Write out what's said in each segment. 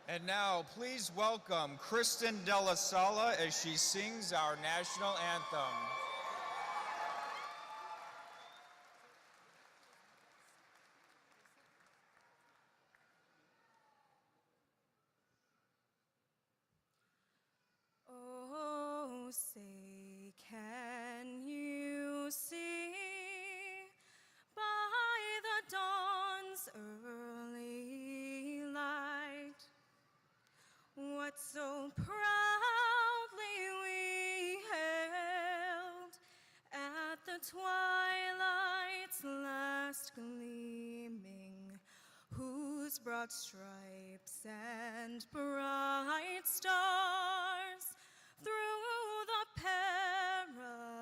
And now, please welcome Kristen Della Sala as she sings our national anthem. Oh, say, can you see by the dawn's early light what so proudly we hailed at the twilight's last gleaming, whose broad stripes and bright stars through the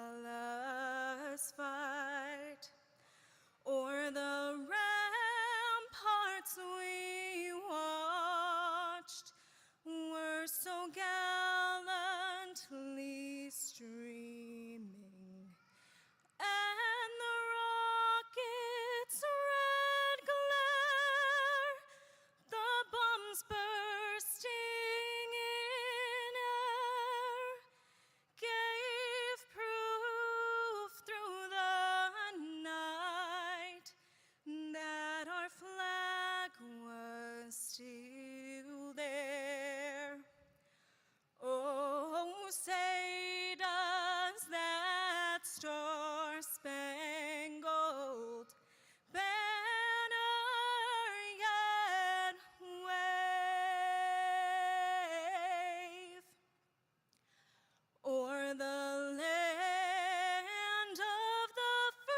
perilous fight o'er the ramparts we watched were so gallantly streaming, and the rocket's red glare, the bombs bursting in air, gave proof through the night that our flag was still there. Oh, say does that star-spangled banner yet wave o'er the land of the free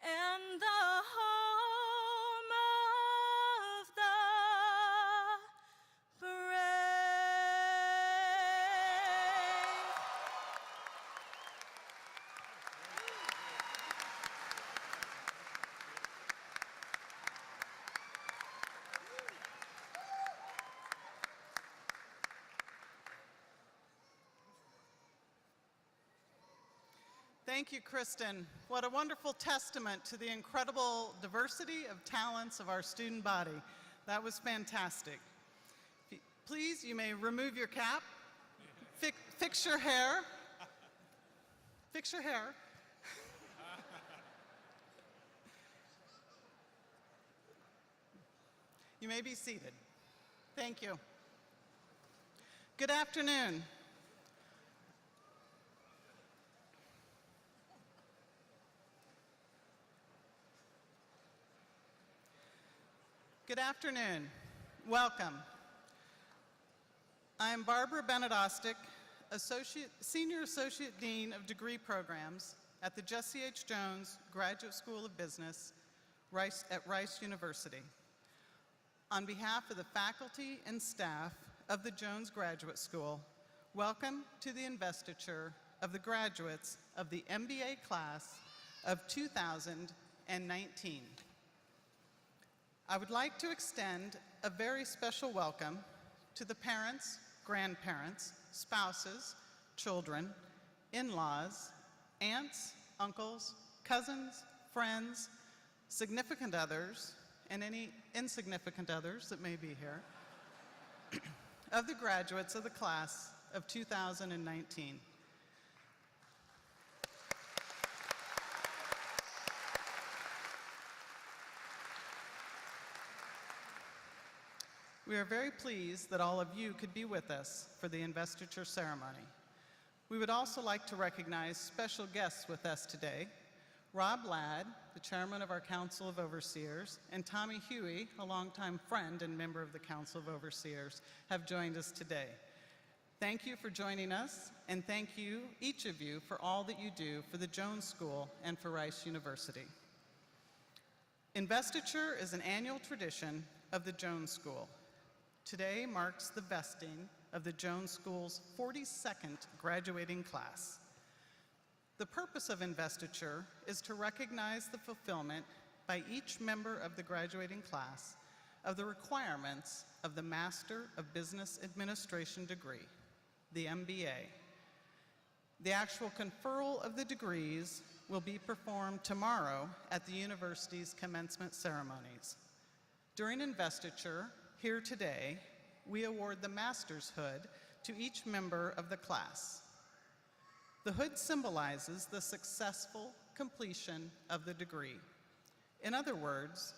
and the home of the brave? Thank you, Kristen. What a wonderful testament to the incredible diversity of talents of our student body. That was fantastic. Please, you may remove your cap, fix your hair, fix your hair. You may be seated. Thank you. Good afternoon. Good afternoon. Welcome. I am Barbara Benedostic, Senior Associate Dean of Degree Programs at the Jesse H. Jones Graduate School of Business at Rice University. On behalf of the faculty and staff of the Jones Graduate School, welcome to the investiture of the graduates of the MBA class of 2019. I would like to extend a very special welcome to the parents, grandparents, spouses, children, in-laws, aunts, uncles, cousins, friends, significant others, and any insignificant others that may be here, of the graduates of the class of 2019. We are very pleased that all of you could be with us for the investiture ceremony. We would also like to recognize special guests with us today. Rob Ladd, the chairman of our Council of Overseers, and Tommy Huey, a longtime friend and member of the Council of Overseers, have joined us today. Thank you for joining us, and thank you, each of you, for all that you do for the Jones School and for Rice University. Investiture is an annual tradition of the Jones School. Today marks the vesting of the Jones School's 42nd graduating class. The purpose of investiture is to recognize the fulfillment by each member of the graduating class of the requirements of the Master of Business Administration degree, the MBA. The actual conferral of the degrees will be performed tomorrow at the university's commencement ceremonies. During investiture, here today, we award the master's hood to each member of the class. The hood symbolizes the successful completion of the degree. In other words,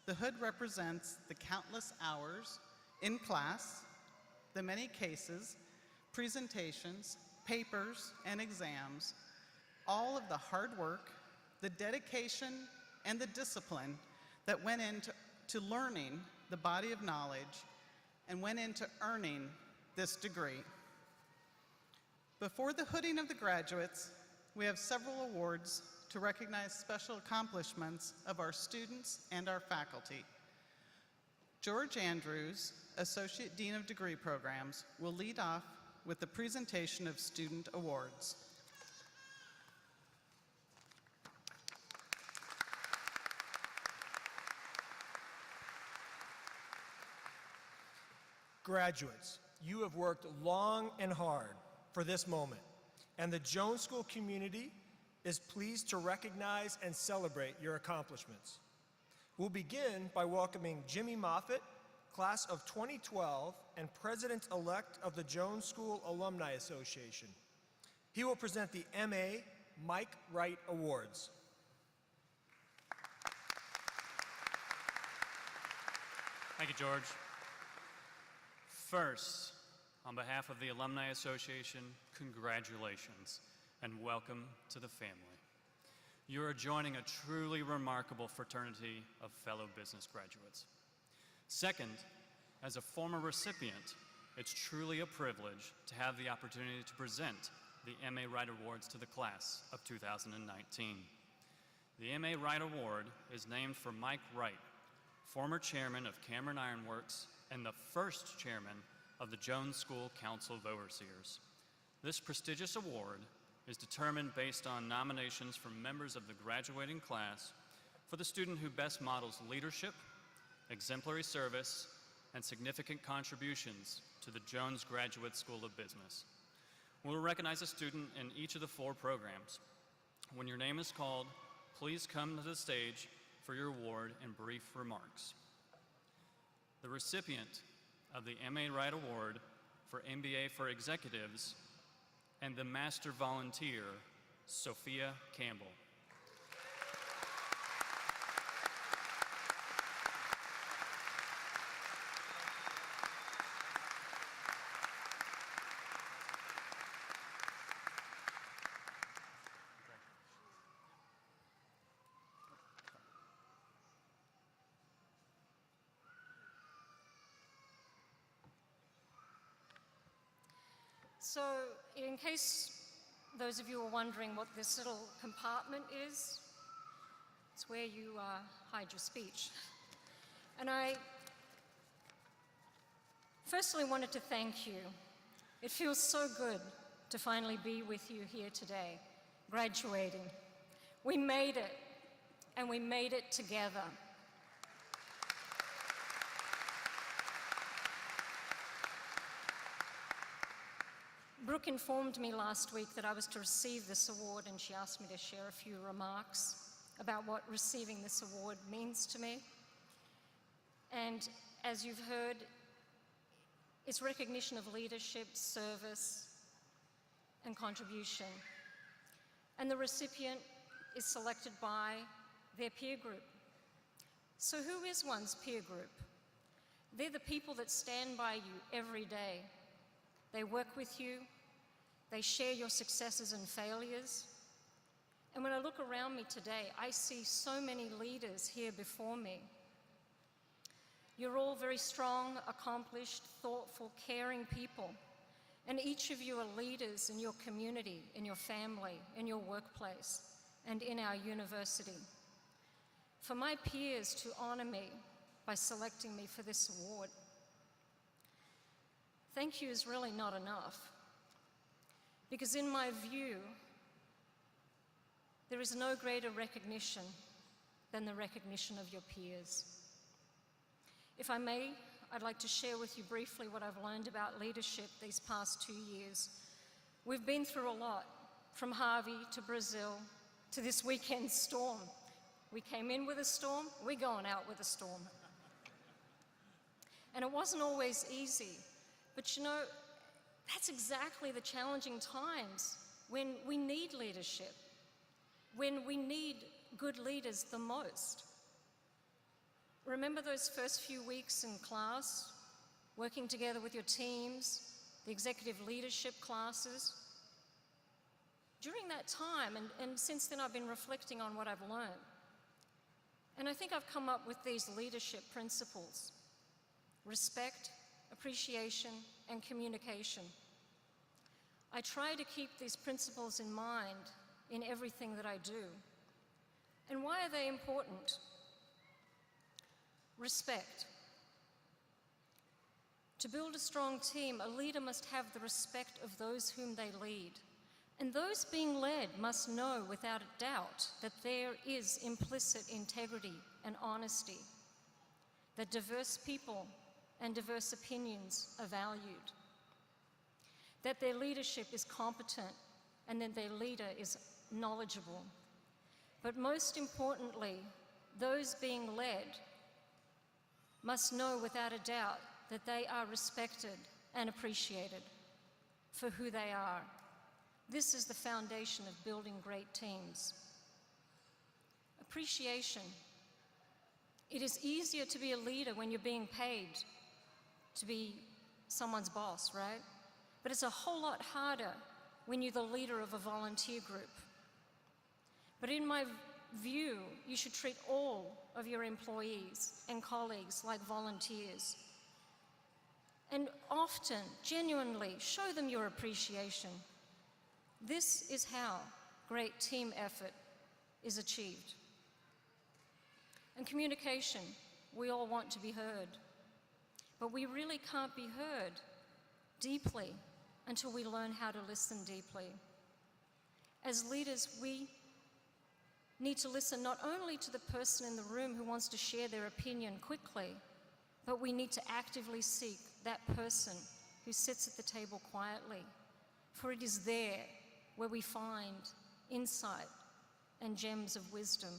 the hood represents the countless hours in class, the many cases, presentations, papers, and exams, all of the hard work, the dedication, and the discipline that went into learning the body of knowledge and went into earning this degree. Before the hooding of the graduates, we have several awards to recognize special accomplishments of our students and our faculty. George Andrews, Associate Dean of Degree Programs, will lead off with the presentation of student awards. Graduates, you have worked long and hard for this moment, and the Jones School community is pleased to recognize and celebrate your accomplishments. We'll begin by welcoming Jimmy Moffitt, class of 2012 and president-elect of the Jones School Alumni Association. He will present the MA Mike Wright Awards. Thank you, George. First, on behalf of the Alumni Association, congratulations and welcome to the family. You are joining a truly remarkable fraternity of fellow business graduates. Second, as a former recipient, it's truly a privilege to have the opportunity to present the MA Wright Awards to the class of 2019. The MA Wright Award is named for Mike Wright, former chairman of Cameron Iron Works and the first chairman of the Jones School Council of Overseers. This prestigious award is determined based on nominations from members of the graduating class for the student who best models leadership, exemplary service, and significant contributions to the Jones Graduate School of Business. We'll recognize a student in each of the 4 programs. When your name is called, please come to the stage for your award and brief remarks. The recipient of the MA Wright Award for MBA for Executives and the Master Volunteer, Sophia Campbell. So, in case those of you are wondering what this little compartment is, it's where you hide your speech. And I firstly wanted to thank you. It feels so good to finally be with you here today, graduating. We made it, and we made it together. Brooke informed me last week that I was to receive this award, and she asked me to share a few remarks about what receiving this award means to me. And as you've heard, it's recognition of leadership, service, and contribution. And the recipient is selected by their peer group. So who is one's peer group? They're the people that stand by you every day. They work with you, they share your successes and failures, And when I look around me today, I see so many leaders here before me. You're all very strong, accomplished, thoughtful, caring people. And each of you are leaders in your community, in your family, in your workplace, and in our university. For my peers to honor me by selecting me for this award, thank you is really not enough. Because in my view, there is no greater recognition than the recognition of your peers. If I may, I'd like to share with you briefly what I've learned about leadership these past 2 years. We've been through a lot, from Harvey to Brazil to this weekend's storm. We came in with a storm, we're going out with a storm. And it wasn't always easy, but you know, that's exactly the challenging times when we need leadership, when we need good leaders the most. Remember those first few weeks in class, working together with your teams, the executive leadership classes? During that time, and since then I've been reflecting on what I've learned. And I think I've come up with these leadership principles: respect, appreciation, and communication. I try to keep these principles in mind in everything that I do. And why are they important? Respect. To build a strong team, a leader must have the respect of those whom they lead. And those being led must know without a doubt that there is implicit integrity and honesty, that diverse people and diverse opinions are valued, that their leadership is competent, and that their leader is knowledgeable. But most importantly, those being led must know without a doubt that they are respected and appreciated for who they are. This is the foundation of building great teams. Appreciation. It is easier to be a leader when you're being paid to be someone's boss, right? But it's a whole lot harder when you're the leader of a volunteer group. But in my view, you should treat all of your employees and colleagues like volunteers. And often, genuinely, show them your appreciation. This is how great team effort is achieved. And communication, we all want to be heard. But we really can't be heard deeply until we learn how to listen deeply. As leaders, we need to listen not only to the person in the room who wants to share their opinion quickly, but we need to actively seek that person who sits at the table quietly, for it is there where we find insight and gems of wisdom.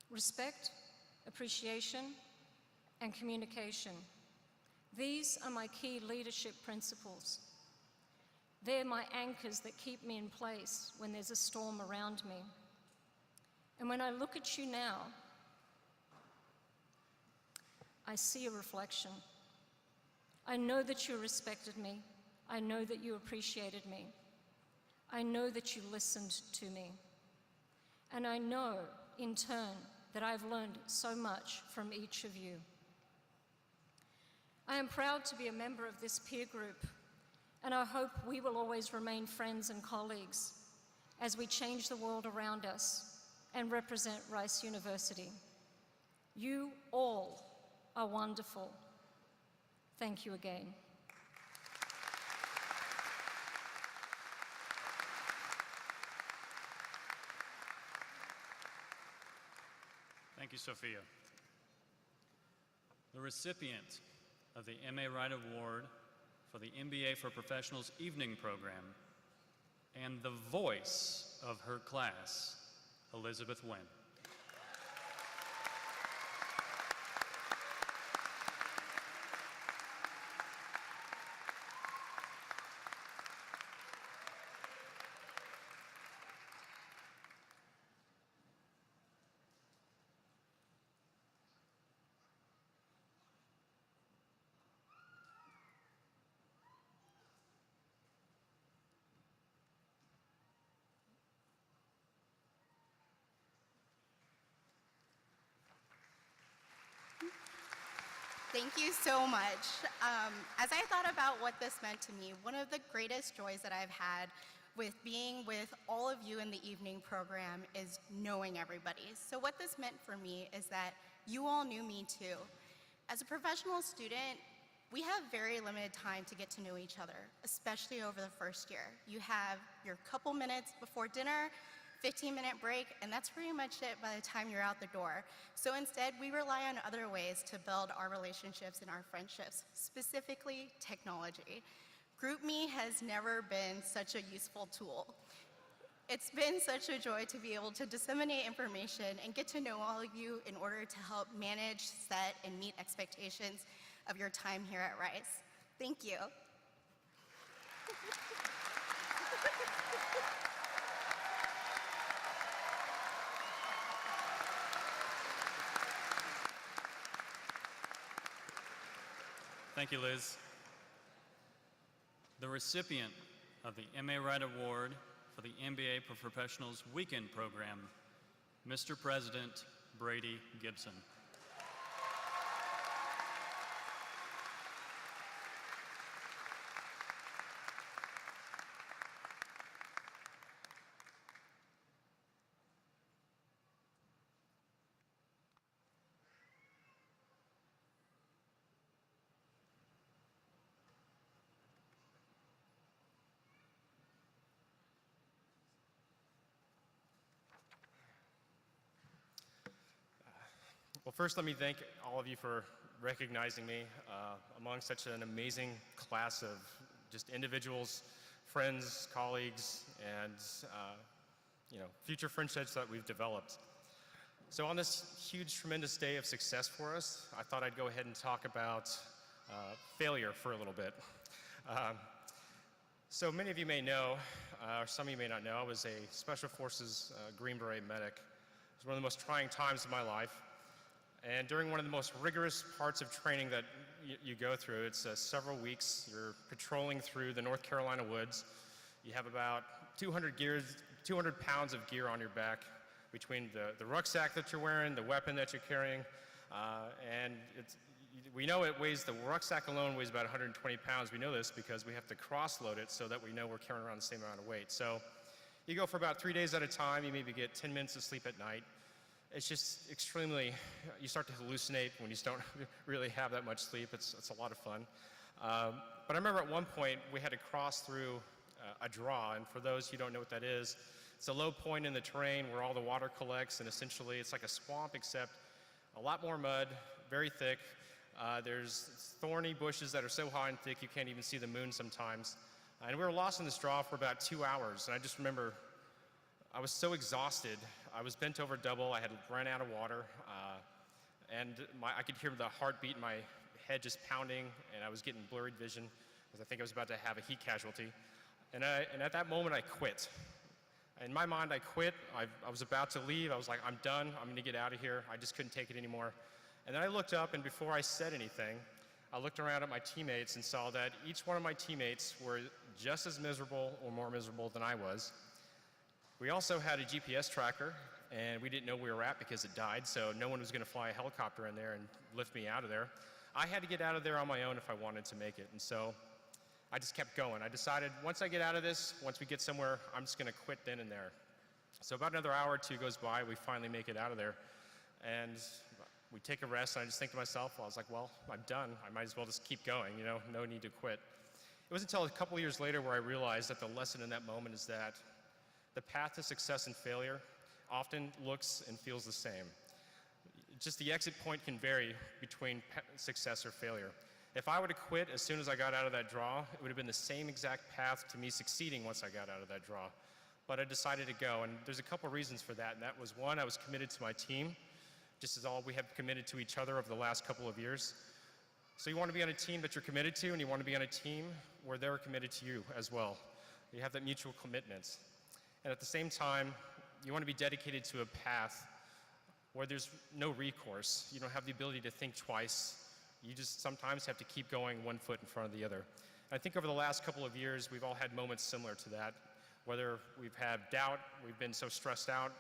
Respect, appreciation, and communication. These are my key leadership principles. They're my anchors that keep me in place when there's a storm around me. And when I look at you now, I see a reflection. I know that you respected me. I know that you appreciated me. I know that you listened to me. And I know, in turn, that I've learned so much from each of you. I am proud to be a member of this peer group, and I hope we will always remain friends and colleagues as we change the world around us and represent Rice University. You all are wonderful. Thank you again. Thank you, Sophia. The recipient of the M.A. Wright Award for the MBA for Professionals evening program and the voice of her class, Elizabeth Wynn. Thank you so much. As I thought about what this meant to me, one of the greatest joys that I've had with being with all of you in the evening program is knowing everybody. So what this meant for me is that you all knew me too. As a professional student, we have very limited time to get to know each other, especially over the first year. You have your couple minutes before dinner, 15-minute break, and that's pretty much it by the time you're out the door. So instead, we rely on other ways to build our relationships and our friendships, specifically technology. GroupMe has never been such a useful tool. It's been such a joy to be able to disseminate information and get to know all of you in order to help manage, set, and meet expectations of your time here at Rice. Thank you. Thank you, Liz. The recipient of the MA Wright Award for the MBA for Professionals Weekend Program, Mr. President Brady Gibson. Well, first let me thank all of you for recognizing me among such an amazing class of just individuals, friends, colleagues, and future friendships that we've developed. So on this huge, tremendous day of success for us, I thought I'd go ahead and talk about failure for a little bit. So many of you may know, or some of you may not know, I was a Special Forces Green Beret medic. It was one of the most trying times of my life. And during one of the most rigorous parts of training that you go through, it's several weeks. You're patrolling through the North Carolina woods. You have about 200 pounds of gear on your back between the rucksack that you're wearing, the weapon that you're carrying, and we know the rucksack alone weighs about 120 pounds. We know this because we have to cross-load it so that we know we're carrying around the same amount of weight. So you go for about 3 days at a time. You maybe get 10 minutes of sleep at night. It's just extremely, you start to hallucinate when you don't really have that much sleep. It's a lot of fun. But I remember at one point we had to cross through a draw, and for those who don't know what that is, it's a low point in the terrain where all the water collects, and essentially it's like a swamp except a lot more mud, very thick. There's thorny bushes that are so high and thick you can't even see the moon sometimes. And we were lost in this draw for about 2 hours, and I just remember I was so exhausted. I was bent over double. I had run out of water, and I could hear the heartbeat in my head just pounding, and I was getting blurred vision because I think I was about to have a heat casualty. And at that moment, I quit. In my mind, I quit. I was about to leave. I was like, I'm done. I'm going to get out of here. I just couldn't take it anymore. And then I looked up, and before I said anything, I looked around at my teammates and saw that each one of my teammates were just as miserable or more miserable than I was. We also had a GPS tracker, and we didn't know where we were at because it died, so no one was going to fly a helicopter in there and lift me out of there. I had to get out of there on my own if I wanted to make it, and so I just kept going. I decided once I get out of this, once we get somewhere, I'm just going to quit then and there. So about another hour or two goes by, we finally make it out of there, and we take a rest, and I just think to myself, I was like, well, I'm done. I might as well just keep going, no need to quit. It wasn't until a couple years later where I realized that the lesson in that moment is that the path to success and failure often looks and feels the same. Just the exit point can vary between success or failure. If I were to quit as soon as I got out of that draw, it would have been the same exact path to me succeeding once I got out of that draw. But I decided to go, and there's a couple reasons for that, and that was one, I was committed to my team, just as all we have committed to each other over the last couple of years. So you want to be on a team that you're committed to, and you want to be on a team where they're committed to you as well. You have that mutual commitment. And at the same time, you want to be dedicated to a path where there's no recourse. You don't have the ability to think twice. You just sometimes have to keep going one foot in front of the other. And I think over the last couple of years, we've all had moments similar to that, whether we've had doubt, we've been so stressed out,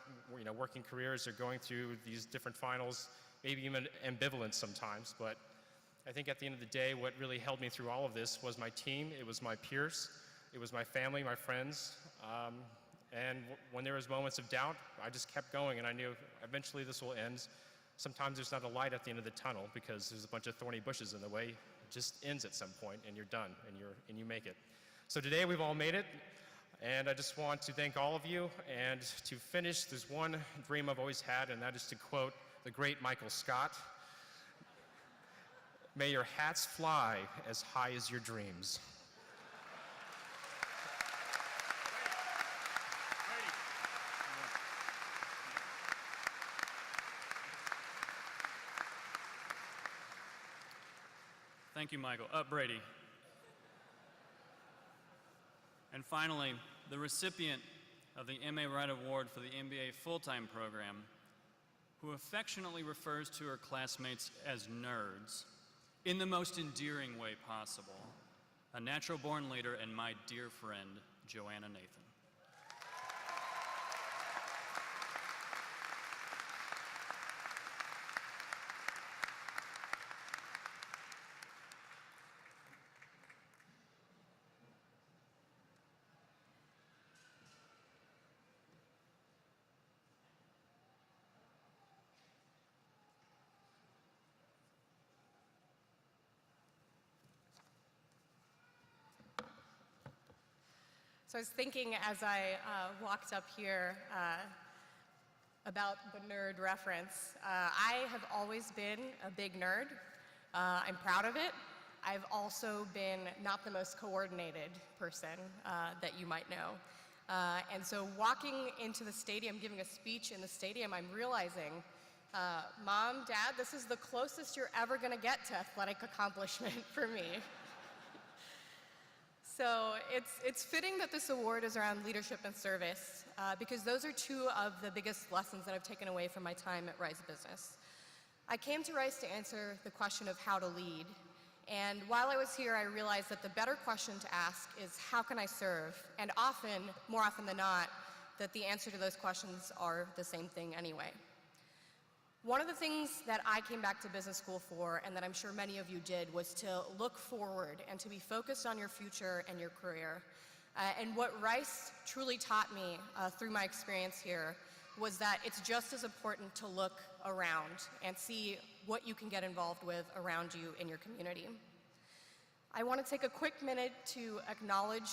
working careers or going through these different finals, maybe even ambivalence sometimes. But I think at the end of the day, what really held me through all of this was my team, it was my peers, it was my family, my friends, and when there was moments of doubt, I just kept going, and I knew eventually this will end. Sometimes there's not a light at the end of the tunnel because there's a bunch of thorny bushes in the way. It just ends at some point, and you're done, and you make it. So today we've all made it, and I just want to thank all of you. And to finish, there's one dream I've always had, and that is to quote the great Michael Scott: "May your hats fly as high as your dreams." Thank you, Michael. Brady. And finally, the recipient of the MA Wright Award for the MBA full-time program, who affectionately refers to her classmates as nerds in the most endearing way possible, a natural-born leader and my dear friend, Joanna Nathan. So I was thinking as I walked up here about the nerd reference. I have always been a big nerd. I'm proud of it. I've also been not the most coordinated person that you might know. And so walking into the stadium, giving a speech in the stadium, I'm realizing, Mom, Dad, this is the closest you're ever going to get to athletic accomplishment for me. So it's fitting that this award is around leadership and service, because those are two of the biggest lessons that I've taken away from my time at Rice Business. I came to Rice to answer the question of how to lead. And while I was here, I realized that the better question to ask is, how can I serve? And often, more often than not, that the answer to those questions are the same thing anyway. One of the things that I came back to business school for, and that I'm sure many of you did, was to look forward and to be focused on your future and your career. And what Rice truly taught me through my experience here was that it's just as important to look around and see what you can get involved with around you in your community. I want to take a quick minute to acknowledge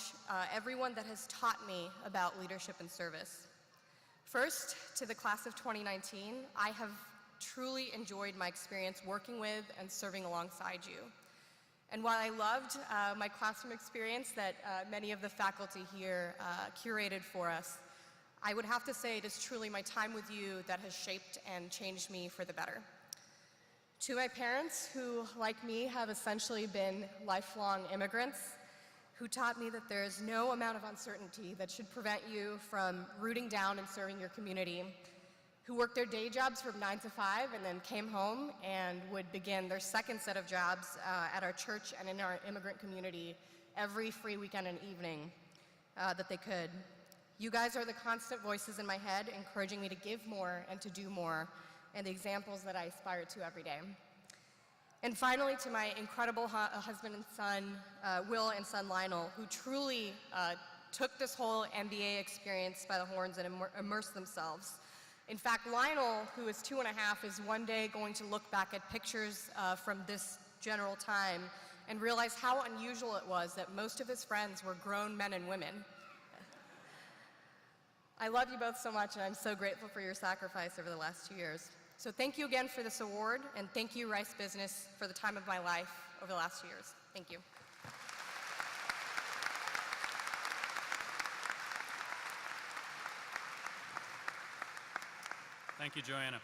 everyone that has taught me about leadership and service. First, to the class of 2019, I have truly enjoyed my experience working with and serving alongside you. And while I loved my classroom experience that many of the faculty here curated for us, I would have to say it is truly my time with you that has shaped and changed me for the better. To my parents, who, like me, have essentially been lifelong immigrants, who taught me that there is no amount of uncertainty that should prevent you from rooting down and serving your community, who worked their day jobs from 9 to 5 and then came home and would begin their second set of jobs at our church and in our immigrant community every free weekend and evening that they could. You guys are the constant voices in my head, encouraging me to give more and to do more, and the examples that I aspire to every day. And finally, to my incredible husband and son, Will and son Lionel, who truly took this whole MBA experience by the horns and immersed themselves. In fact, Lionel, who is 2.5, is one day going to look back at pictures from this general time and realize how unusual it was that most of his friends were grown men and women. I love you both so much, and I'm so grateful for your sacrifice over the last 2 years. So thank you again for this award, and thank you, Rice Business, for the time of my life over the last 2 years. Thank you. Thank you, Joanna.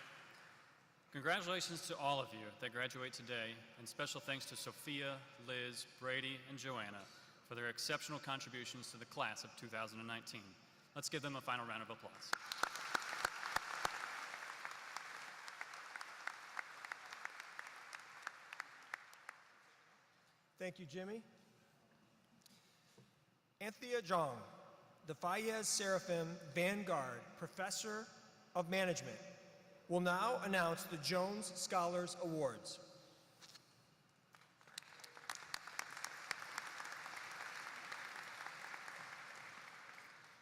Congratulations to all of you that graduate today, and special thanks to Sophia, Liz, Brady, and Joanna for their exceptional contributions to the class of 2019. Let's give them a final round of applause. Thank you, Jimmy. Anthea Jong, the Fayez Seraphim Vanguard Professor of Management, will now announce the Jones Scholars Awards.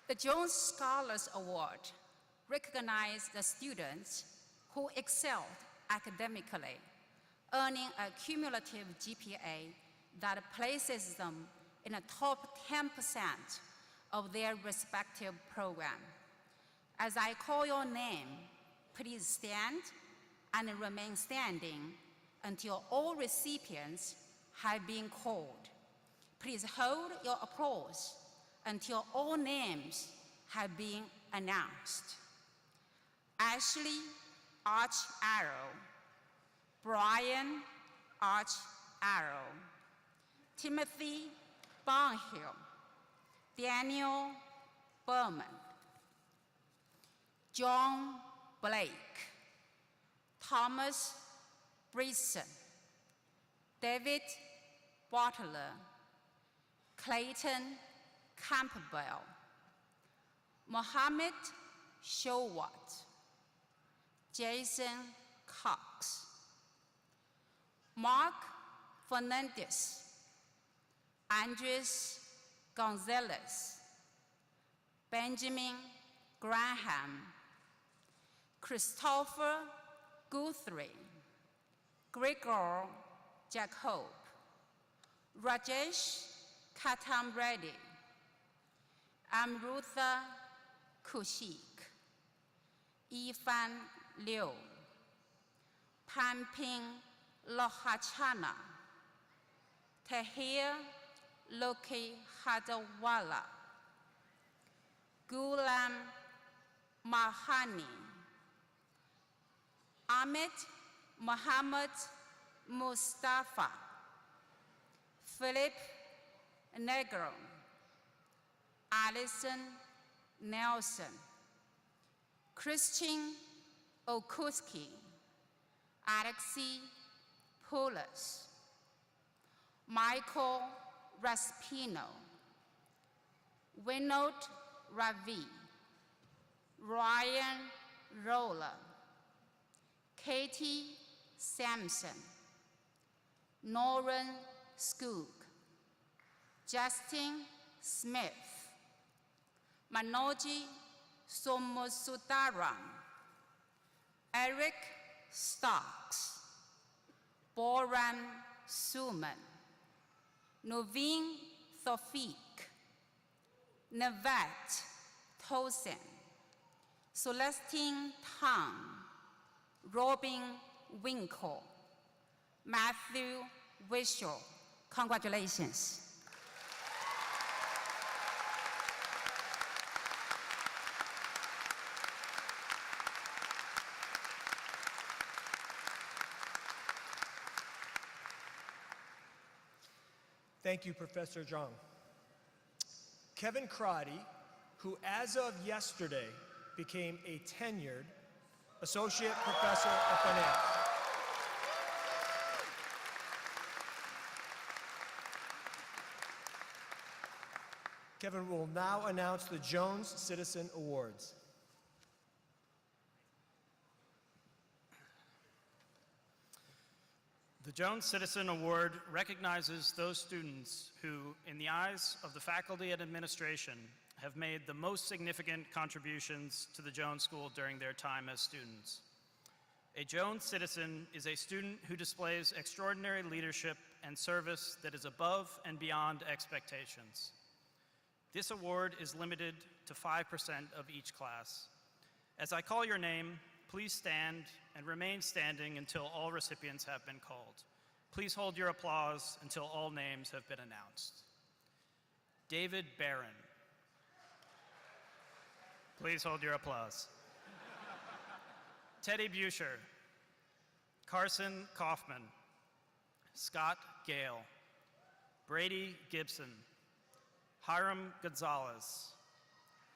The Jones Scholars Award recognizes the students who excelled academically, earning a cumulative GPA that places them in the top 10% of their respective program. As I call your name, please stand and remain standing until all recipients have been called. Please hold your applause until all names have been announced. Ashley Arch Arrow, Brian Arch Arrow, Timothy Barnhill, Daniel Berman, John Blake, Thomas Brisson, David Butler, Clayton Campbell, Mohammed Showat, Jason Cox, Mark Fernandez, Andres Gonzalez, Benjamin Graham, Christopher Guthrie, Gregor Jacob, Rajesh Katamreddy, Amrutha Kushik, Ifan Liu, Pamping Lohachana, Tahir Loki Hadawala, Gulam Mahani, Ahmed Muhammad Mustafa, Philip Negro, Alison Nelson, Christian Okuski, Alexei Poulos, Michael Raspino, Winod Ravi, Ryan Roller, Katie Sampson, Norren Skoog, Justin Smith, Manoji Somosudaram, Eric Starks, Boran Suman, Noveen Tofik, Navat Tosin, Celestine Tang, Robin Winkle, Matthew Wishel. Congratulations. Thank you, Professor Zhang. Kevin Crotty, who as of yesterday became a tenured Associate Professor of Finance. Kevin will now announce the Jones Citizen Awards. The Jones Citizen Award recognizes those students who, in the eyes of the faculty and administration, have made the most significant contributions to the Jones School during their time as students. A Jones Citizen is a student who displays extraordinary leadership and service that is above and beyond expectations. This award is limited to 5% of each class. As I call your name, please stand and remain standing until all recipients have been called. Please hold your applause until all names have been announced. David Barron. Please hold your applause. Teddy Buescher. Carson Kaufman. Scott Gale. Brady Gibson. Hiram Gonzalez.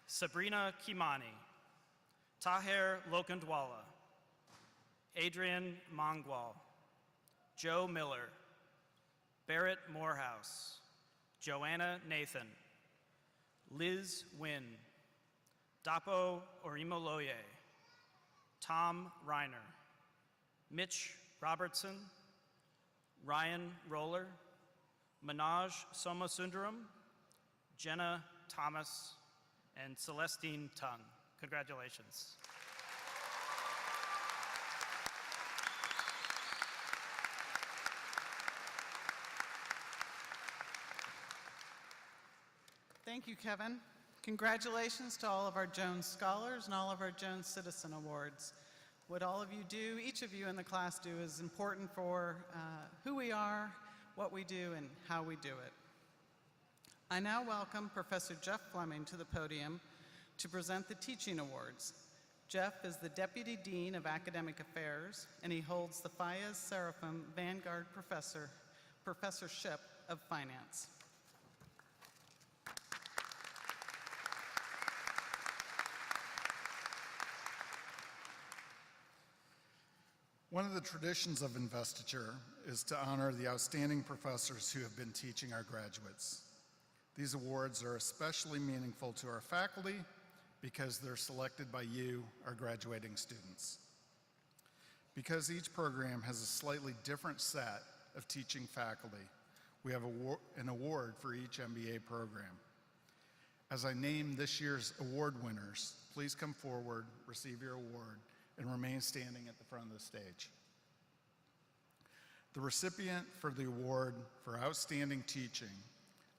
Sabrina Kimani. Taher Lokandwala, Adrian Mongwal, Joe Miller, Barrett Morehouse, Joanna Nathan, Liz Wynn, Dapo Orimoloye, Tom Reiner, Mitch Robertson, Ryan Roller, Manoj Somasundaram, Jenna Thomas, and Celestine Tung. Congratulations. Thank you, Kevin. Congratulations to all of our Jones Scholars and all of our Jones Citizen Awards. What all of you do, each of you in the class do, is important for who we are, what we do, and how we do it. I now welcome Professor Jeff Fleming to the podium to present the Teaching Awards. Jeff is the Deputy Dean of Academic Affairs, and he holds the Fayez Seraphim Vanguard Professorship of Finance. One of the traditions of investiture is to honor the outstanding professors who have been teaching our graduates. These awards are especially meaningful to our faculty because they're selected by you, our graduating students. Because each program has a slightly different set of teaching faculty, we have an award for each MBA program. As I name this year's award winners, please come forward, receive your award, and remain standing at the front of the stage. The recipient for the award for outstanding teaching,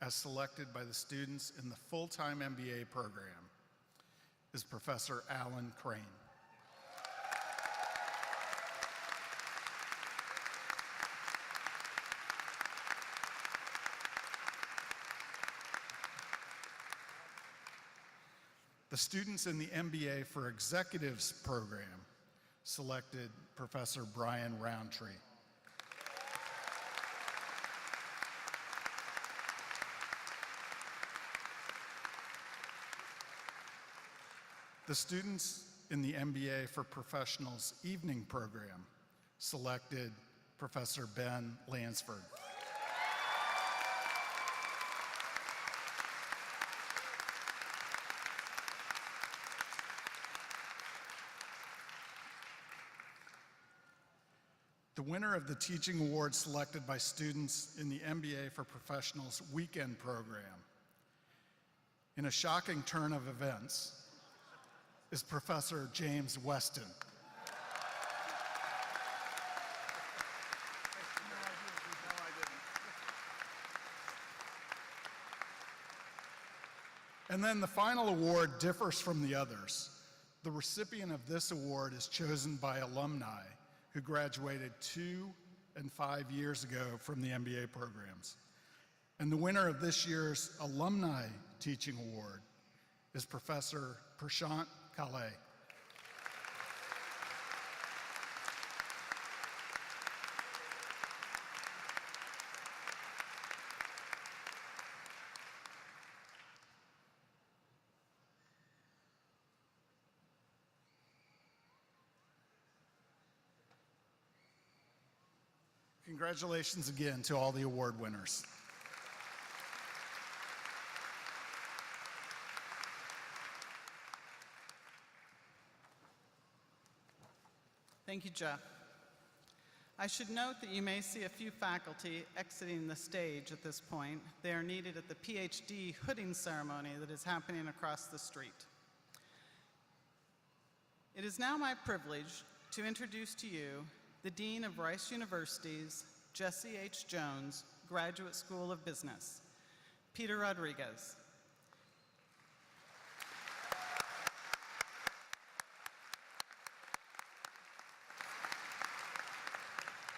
as selected by the students in the full-time MBA program, is Professor Alan Crane. The students in the MBA for Executives program selected Professor Brian Roundtree. The students in the MBA for Professionals evening program selected Professor Ben Lansford. The winner of the teaching award selected by students in the MBA for Professionals weekend program, in a shocking turn of events, is Professor James Weston. And then the final award differs from the others. The recipient of this award is chosen by alumni who graduated 2 and 5 years ago from the MBA programs. And the winner of this year's Alumni Teaching Award is Professor Prashant Kale. Congratulations again to all the award winners. Thank you, Jeff. I should note that you may see a few faculty exiting the stage at this point. They are needed at the PhD hooding ceremony that is happening across the street. It is now my privilege to introduce to you the Dean of Rice University's Jesse H. Jones Graduate School of Business, Peter Rodriguez.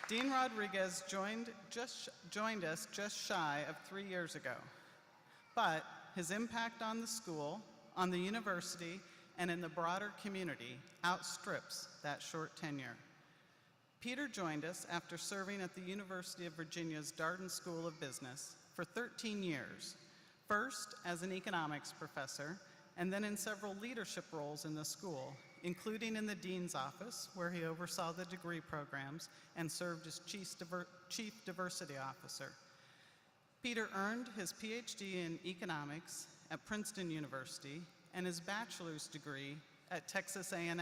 Dean Rodriguez joined us just shy of 3 years ago, but his impact on the school, on the university, and in the broader community outstrips that short tenure. Peter joined us after serving at the University of Virginia's Darden School of Business for 13 years, first as an economics professor, and then in several leadership roles in the school, including in the dean's office, where he oversaw the degree programs and served as chief diversity officer. Peter earned his PhD in economics at Princeton University and his bachelor's degree at Texas A&M.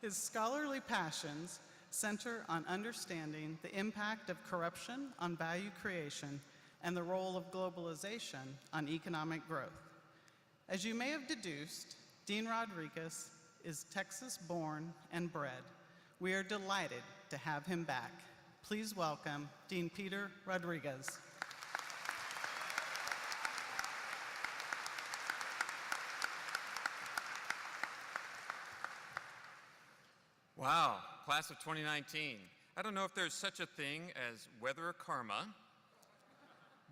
His scholarly passions center on understanding the impact of corruption on value creation and the role of globalization on economic growth. As you may have deduced, Dean Rodriguez is Texas-born and bred. We are delighted to have him back. Please welcome Dean Peter Rodriguez. Wow, class of 2019. I don't know if there's such a thing as weather karma,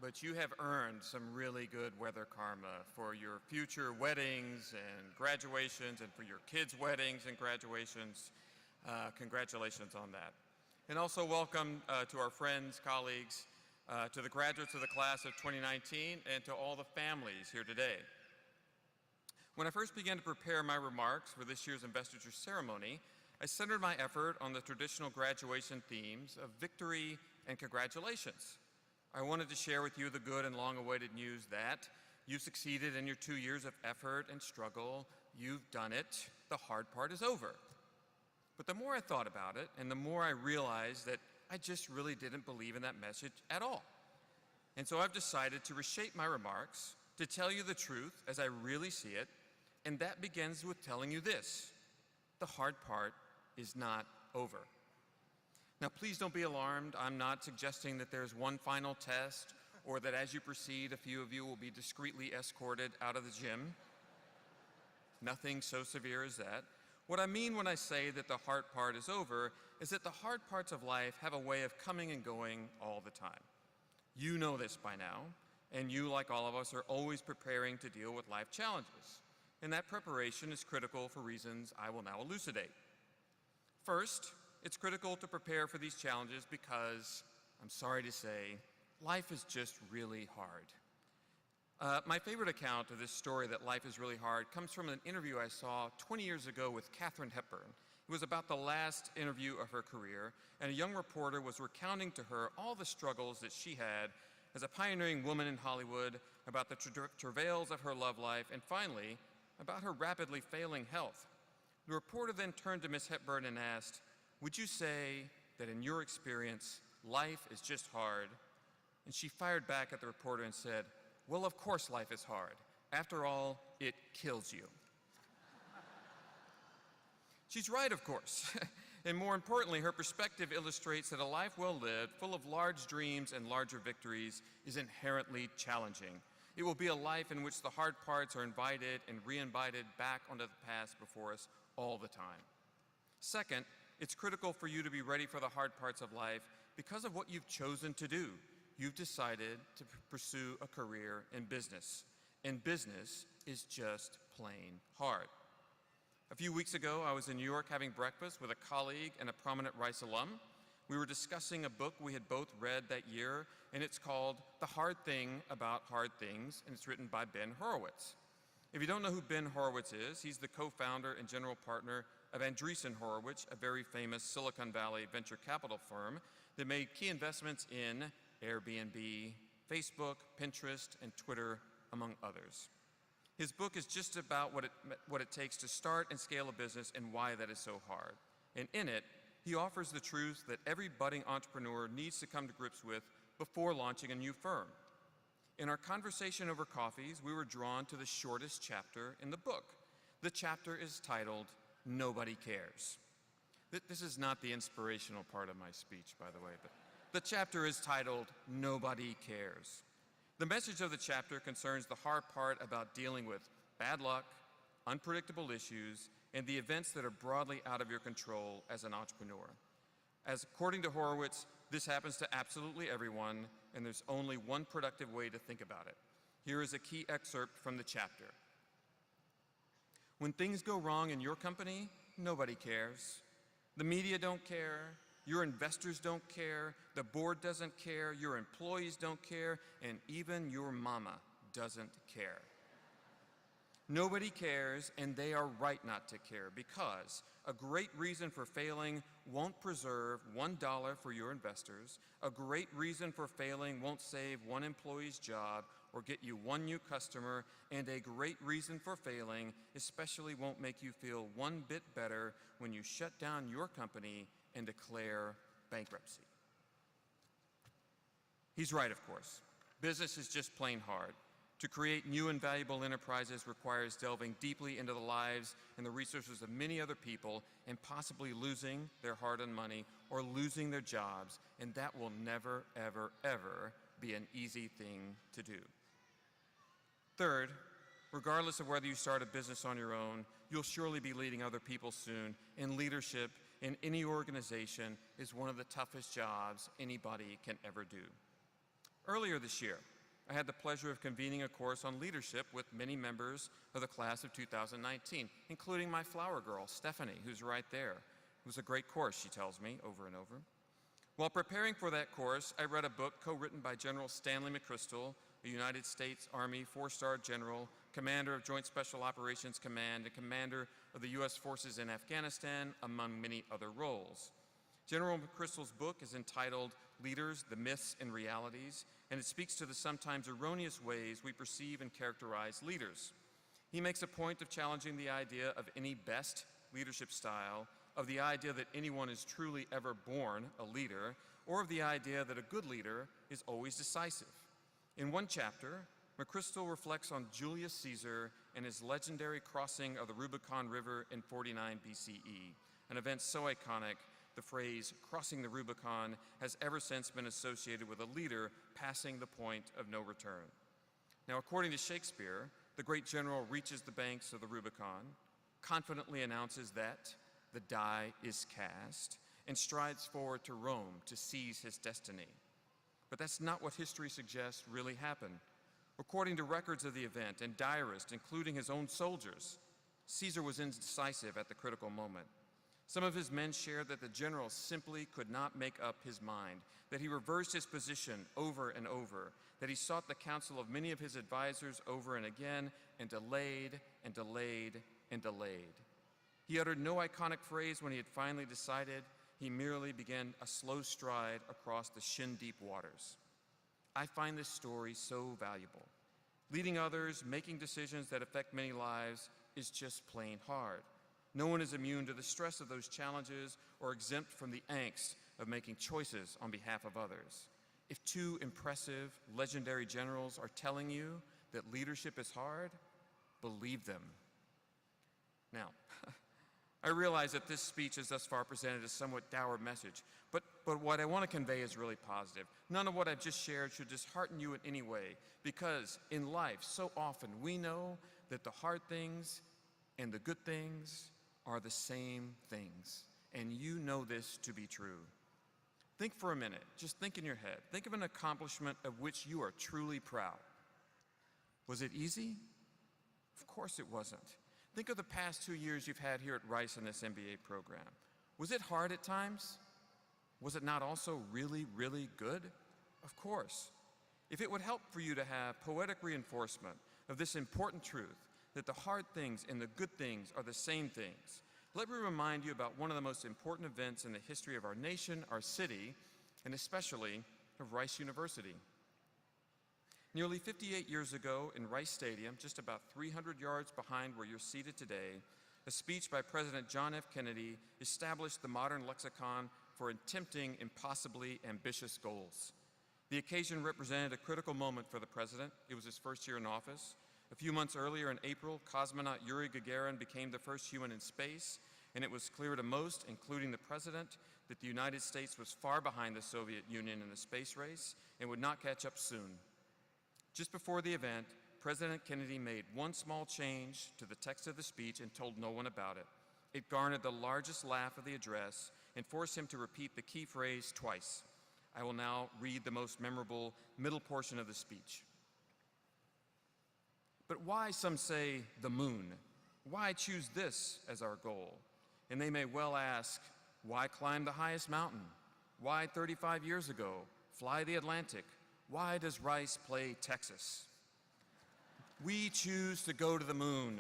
but you have earned some really good weather karma for your future weddings and graduations and for your kids' weddings and graduations. Congratulations on that. And also welcome to our friends, colleagues, to the graduates of the class of 2019 and to all the families here today. When I first began to prepare my remarks for this year's investiture ceremony, I centered my effort on the traditional graduation themes of victory and congratulations. I wanted to share with you the good and long-awaited news that you've succeeded in your 2 years of effort and struggle. You've done it. The hard part is over. But the more I thought about it, and the more I realized that I just really didn't believe in that message at all. And so I've decided to reshape my remarks, to tell you the truth as I really see it, and that begins with telling you this: the hard part is not over. Now, please don't be alarmed. I'm not suggesting that there's one final test or that as you proceed, a few of you will be discreetly escorted out of the gym. Nothing so severe as that. What I mean when I say that the hard part is over is that the hard parts of life have a way of coming and going all the time. You know this by now, and you, like all of us, are always preparing to deal with life challenges. And that preparation is critical for reasons I will now elucidate. First, it's critical to prepare for these challenges because, I'm sorry to say, life is just really hard. My favorite account of this story that life is really hard comes from an interview I saw 20 years ago with Katharine Hepburn. It was about the last interview of her career, and a young reporter was recounting to her all the struggles that she had as a pioneering woman in Hollywood, about the travails of her love life, and finally, about her rapidly failing health. The reporter then turned to Miss Hepburn and asked, "Would you say that in your experience, life is just hard?" And she fired back at the reporter and said, "Well, of course life is hard. After all, it kills you." She's right, of course. And more importantly, her perspective illustrates that a life well lived, full of large dreams and larger victories, is inherently challenging. It will be a life in which the hard parts are invited and re-invited back onto the past before us all the time. Second, it's critical for you to be ready for the hard parts of life because of what you've chosen to do. You've decided to pursue a career in business, and business is just plain hard. A few weeks ago, I was in New York having breakfast with a colleague and a prominent Rice alum. We were discussing a book we had both read that year, and it's called The Hard Thing About Hard Things, and it's written by Ben Horowitz. If you don't know who Ben Horowitz is, he's the co-founder and general partner of Andreessen Horowitz, a very famous Silicon Valley venture capital firm that made key investments in Airbnb, Facebook, Pinterest, and Twitter, among others. His book is just about what it takes to start and scale a business and why that is so hard. And in it, he offers the truth that every budding entrepreneur needs to come to grips with before launching a new firm. In our conversation over coffees, we were drawn to the shortest chapter in the book. The chapter is titled, "Nobody Cares." This is not the inspirational part of my speech, by the way, but the chapter is titled, "Nobody Cares." The message of the chapter concerns the hard part about dealing with bad luck, unpredictable issues, and the events that are broadly out of your control as an entrepreneur. As according to Horowitz, this happens to absolutely everyone, and there's only one productive way to think about it. Here is a key excerpt from the chapter. When things go wrong in your company, nobody cares. The media don't care. Your investors don't care, the board doesn't care, your employees don't care, and even your mama doesn't care. Nobody cares, and they are right not to care, because a great reason for failing won't preserve $1 for your investors, a great reason for failing won't save one employee's job or get you one new customer, and a great reason for failing especially won't make you feel one bit better when you shut down your company and declare bankruptcy. He's right, of course. Business is just plain hard. To create new and valuable enterprises requires delving deeply into the lives and the resources of many other people and possibly losing their hard-earned money or losing their jobs, and that will never, ever, ever be an easy thing to do. Third, regardless of whether you start a business on your own, you'll surely be leading other people soon, and leadership in any organization is one of the toughest jobs anybody can ever do. Earlier this year, I had the pleasure of convening a course on leadership with many members of the class of 2019, including my flower girl, Stephanie, who's right there. It was a great course, she tells me over and over. While preparing for that course, I read a book co-written by General Stanley McChrystal, a United States Army four-star general, commander of Joint Special Operations Command, and commander of the U.S. forces in Afghanistan, among many other roles. General McChrystal's book is entitled Leaders, the Myths and Realities, and it speaks to the sometimes erroneous ways we perceive and characterize leaders. He makes a point of challenging the idea of any best leadership style, of the idea that anyone is truly ever born a leader, or of the idea that a good leader is always decisive. In one chapter, McChrystal reflects on Julius Caesar and his legendary crossing of the Rubicon River in 49 BCE, an event so iconic the phrase crossing the Rubicon has ever since been associated with a leader passing the point of no return. Now, according to Shakespeare, the great general reaches the banks of the Rubicon, confidently announces that the die is cast, and strides forward to Rome to seize his destiny. But that's not what history suggests really happened. According to records of the event and diarists, including his own soldiers, Caesar was indecisive at the critical moment. Some of his men shared that the general simply could not make up his mind, that he reversed his position over and over, that he sought the counsel of many of his advisors over and again, and delayed and delayed and delayed. He uttered no iconic phrase when he had finally decided. He merely began a slow stride across the shin-deep waters. I find this story so valuable. Leading others, making decisions that affect many lives is just plain hard. No one is immune to the stress of those challenges or exempt from the angst of making choices on behalf of others. If two impressive, legendary generals are telling you that leadership is hard, believe them. Now, I realize that this speech is thus far presented a somewhat dour message, but what I want to convey is really positive. None of what I've just shared should dishearten you in any way, because in life, so often we know that the hard things and the good things are the same things, and you know this to be true. Think for a minute, just think in your head. Think of an accomplishment of which you are truly proud. Was it easy? Of course it wasn't. Think of the past 2 years you've had here at Rice in this MBA program. Was it hard at times? Was it not also really, really good? Of course. If it would help for you to have poetic reinforcement of this important truth, that the hard things and the good things are the same things, let me remind you about one of the most important events in the history of our nation, our city, and especially of Rice University. Nearly 58 years ago in Rice Stadium, just about 300 yards behind where you're seated today, a speech by President John F. Kennedy established the modern lexicon for attempting impossibly ambitious goals. The occasion represented a critical moment for the president. It was his first year in office. A few months earlier in April, cosmonaut Yuri Gagarin became the first human in space, and it was clear to most, including the president, that the United States was far behind the Soviet Union in the space race and would not catch up soon. Just before the event, President Kennedy made one small change to the text of the speech and told no one about it. It garnered the largest laugh of the address and forced him to repeat the key phrase twice. I will now read the most memorable middle portion of the speech. But why, some say, the moon? Why choose this as our goal? And they may well ask, why climb the highest mountain? Why 35 years ago fly the Atlantic? Why does Rice play Texas? We choose to go to the moon.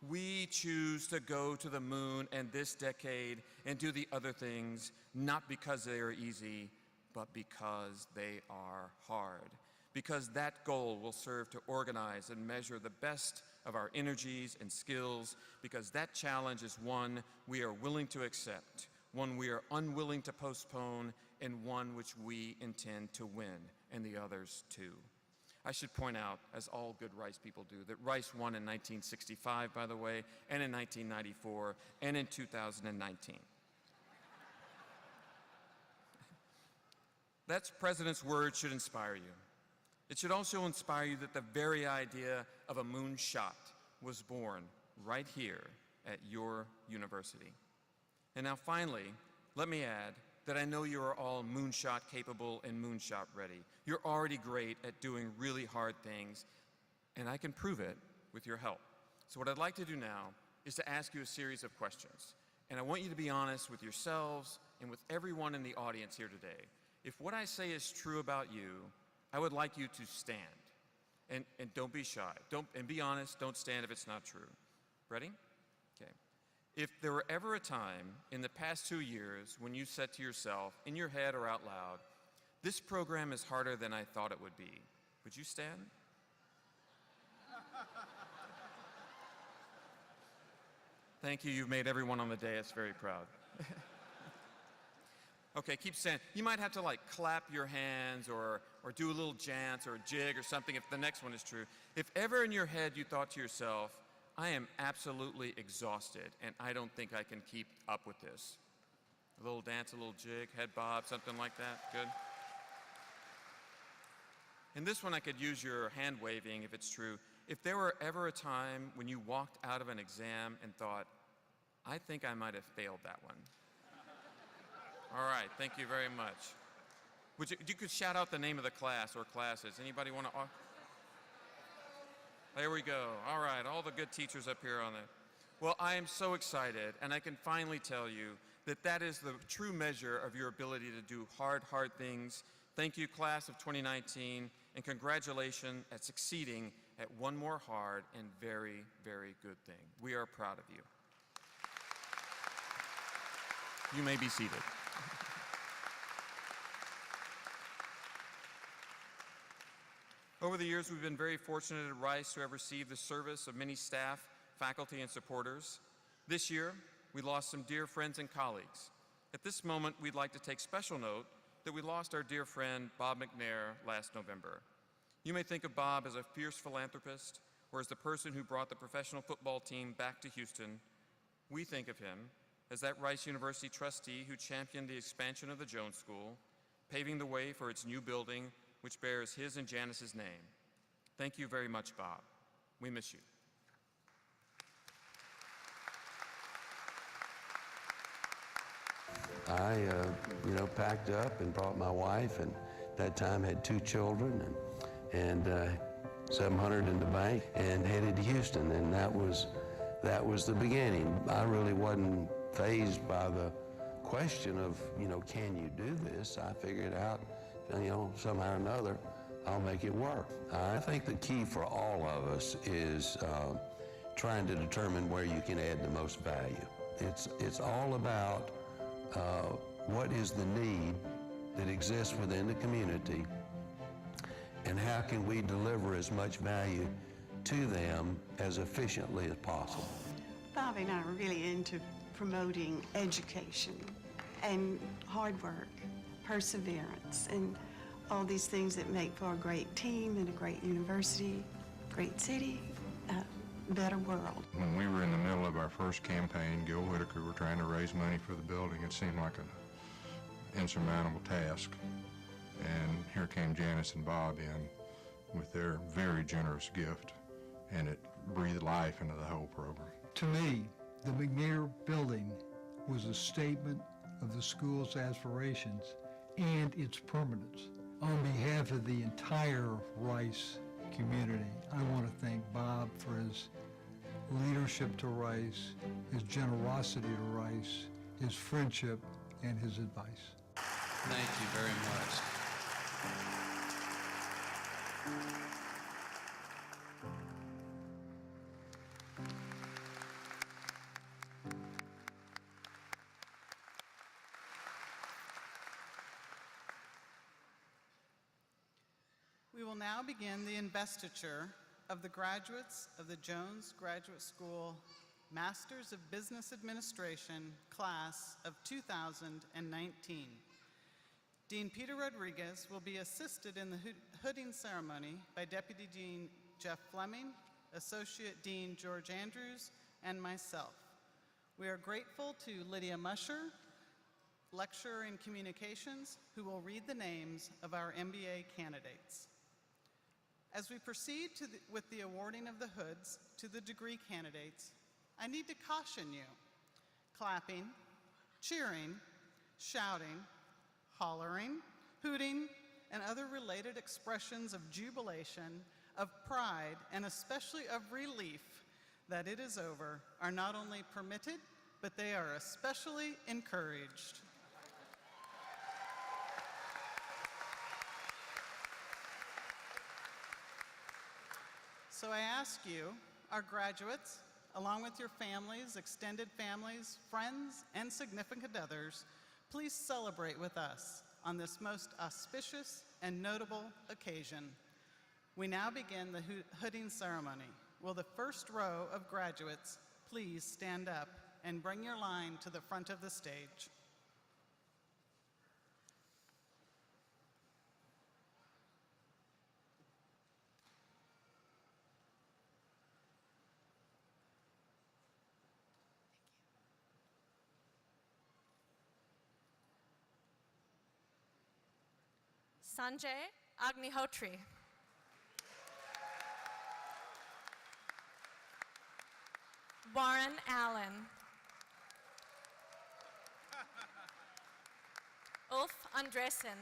We choose to go to the moon and this decade and do the other things, not because they are easy, but because they are hard. Because that goal will serve to organize and measure the best of our energies and skills, because that challenge is one we are willing to accept, one we are unwilling to postpone, and one which we intend to win, and the others too. I should point out, as all good Rice people do, that Rice won in 1965, by the way, and in 1994, and in 2019. That president's words should inspire you. It should also inspire you that the very idea of a moonshot was born right here at your university. And now finally, let me add that I know you are all moonshot capable and moonshot ready. You're already great at doing really hard things, and I can prove it with your help. So what I'd like to do now is to ask you a series of questions. And I want you to be honest with yourselves and with everyone in the audience here today. If what I say is true about you, I would like you to stand. And don't be shy. And be honest, don't stand if it's not true. Ready? Okay. If there were ever a time in the past 2 years when you said to yourself, in your head or out loud, this program is harder than I thought it would be, would you stand? Thank you. You've made everyone on the dais very proud. Okay, keep standing. You might have to like clap your hands or do a little jance or a jig or something if the next one is true. If ever in your head you thought to yourself, I am absolutely exhausted and I don't think I can keep up with this. A little dance, a little jig, head bob, something like that. Good. In this one I could use your hand waving if it's true. If there were ever a time when you walked out of an exam and thought, I think I might have failed that one. All right, thank you very much. You could shout out the name of the class or classes. Anybody want to? There we go. All right, all the good teachers up here on it. Well, I am so excited, and I can finally tell you that that is the true measure of your ability to do hard things. Thank you, class of 2019, and congratulations at succeeding at one more hard and very, very good thing. We are proud of you. You may be seated. Over the years, we've been very fortunate at Rice to have received the service of many staff, faculty, and supporters. This year, we lost some dear friends and colleagues. At this moment, we'd like to take special note that we lost our dear friend, Bob McNair, last November. You may think of Bob as a fierce philanthropist or as the person who brought the professional football team back to Houston. We think of him as that Rice University trustee who championed the expansion of the Jones School, paving the way for its new building, which bears his and Janice's name. Thank you very much, Bob. We miss you. I, packed up and brought my wife, and at that time had 2 children and $700 in the bank, and headed to Houston. And that was the beginning. I really wasn't fazed by the question of, can you do this? I figured out, somehow or another, I'll make it work. I think the key for all of us is trying to determine where you can add the most value. It's all about what is the need that exists within the community, and how can we deliver as much value to them as efficiently as possible. Bobby and I are really into promoting education and hard work, perseverance, and all these things that make for a great team and a great university, great city, a better world. When we were in the middle of our first campaign, Gil Whitaker were trying to raise money for the building. It seemed like an insurmountable task. And here came Janice and Bob in with their very generous gift, and it breathed life into the whole program. To me, the McNair building was a statement of the school's aspirations and its permanence. On behalf of the entire Rice community, I want to thank Bob for his leadership to Rice, his generosity to Rice, his friendship, and his advice. Thank you very much. We will now begin the investiture of the graduates of the Jones Graduate School Masters of Business Administration class of 2019. Dean Peter Rodriguez will be assisted in the hooding ceremony by Deputy Dean Jeff Fleming, Associate Dean George Andrews, and myself. We are grateful to Lydia Musher, Lecturer in Communications, who will read the names of our MBA candidates. As we proceed with the awarding of the hoods to the degree candidates, I need to caution you. Clapping, cheering, shouting, hollering, hooting, and other related expressions of jubilation, of pride, and especially of relief that it is over are not only permitted, but they are especially encouraged. So I ask you, our graduates, along with your families, extended families, friends, and significant others, please celebrate with us on this most auspicious and notable occasion. We now begin the hooding ceremony. Will the first row of graduates please stand up and bring your line to the front of the stage? Sanjay Agnihotri. Warren Allen. Ulf Andresen.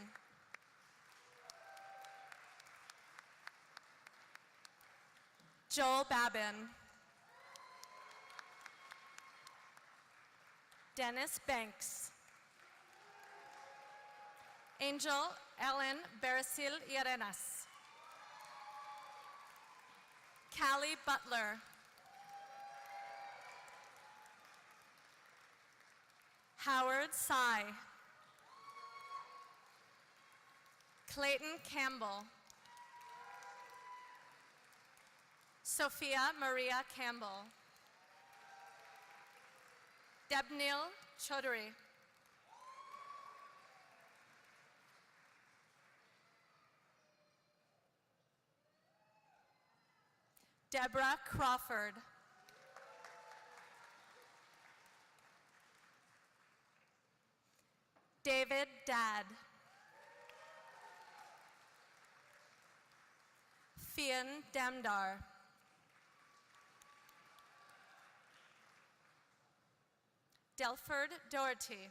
Joel Babin. Dennis Banks. Angel Ellen Barasil Irenas. Callie Butler. Howard Sy. Clayton Campbell. Sophia Maria Campbell. Debnil Chaudhary. Deborah Crawford. David Dadd. Fian Damdar. Delford Doherty.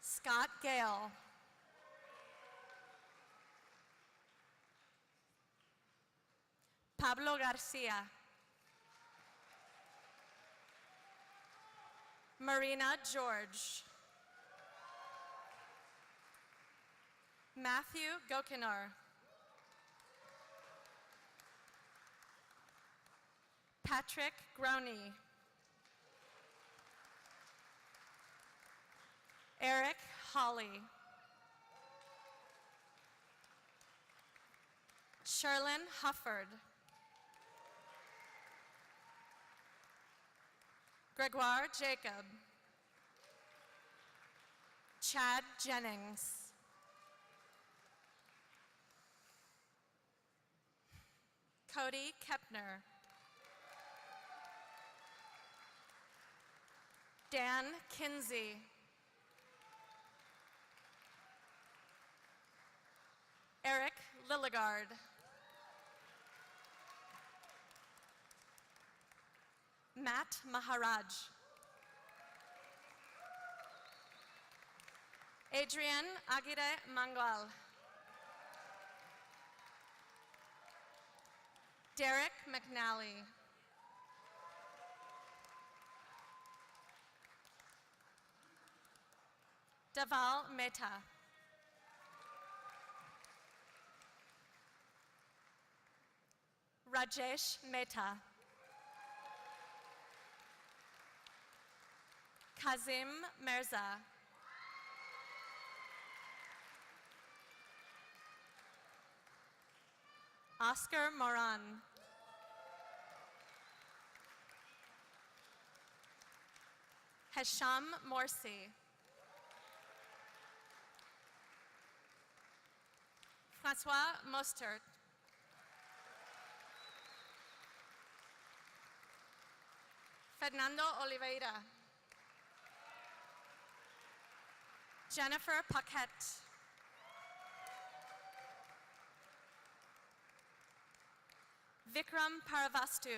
Scott Gale. Pablo Garcia. Marina George. Matthew Gokinar. Patrick Growney. Eric Hawley. Sherlyn Hufford. Gregoire Jacob. Chad Jennings. Cody Kepner. Dan Kinsey. Eric Lilligard. Matt Maharaj. Adrian Aguirre Mangual. Derek McNally. Daval Mehta. Rajesh Mehta. Kazim Mirza. Oscar Moran. Hesham Morsi. Francois Mostert. Fernando Oliveira. Jennifer Paquette. Vikram Paravastu.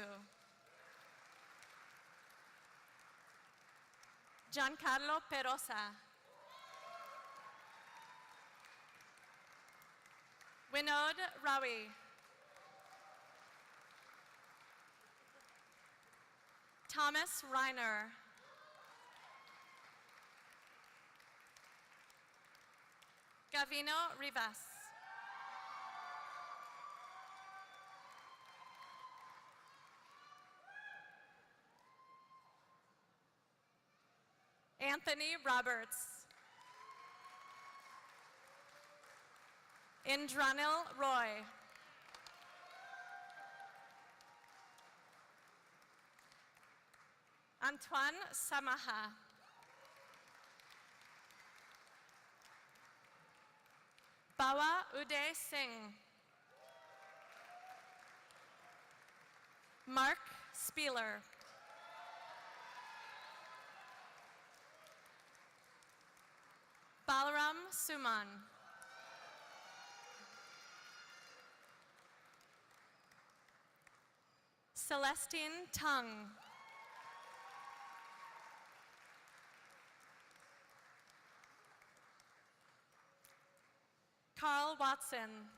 Giancarlo Perosa. Vinod Rawi. Thomas Reiner. Gavino Rivas. Anthony Roberts. Indranil Roy. Antoine Samaha. Bawa Uday Singh. Mark Spieler. Balaram Suman. Celestine Tung. Carl Watson.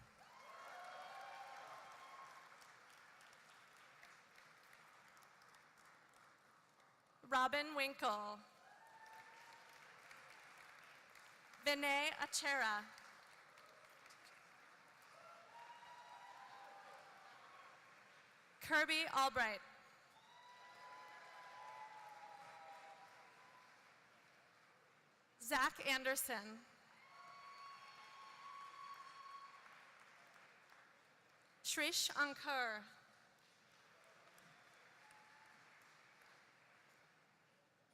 Robin Winkle. Vinay Achera. Kirby Albright. Zach Anderson. Shrish Ankur.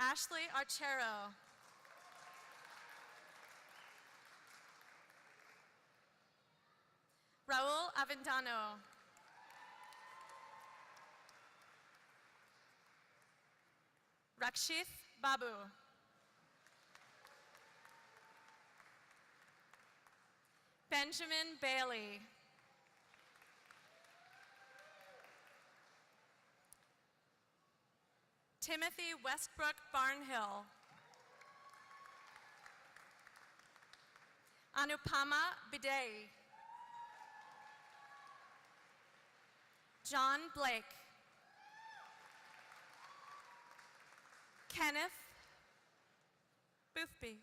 Ashley Archero. Raul Avendano. Rakshith Babu. Benjamin Bailey. Timothy Westbrook Barnhill. Anupama Bidey. John Blake. Kenneth Boothby.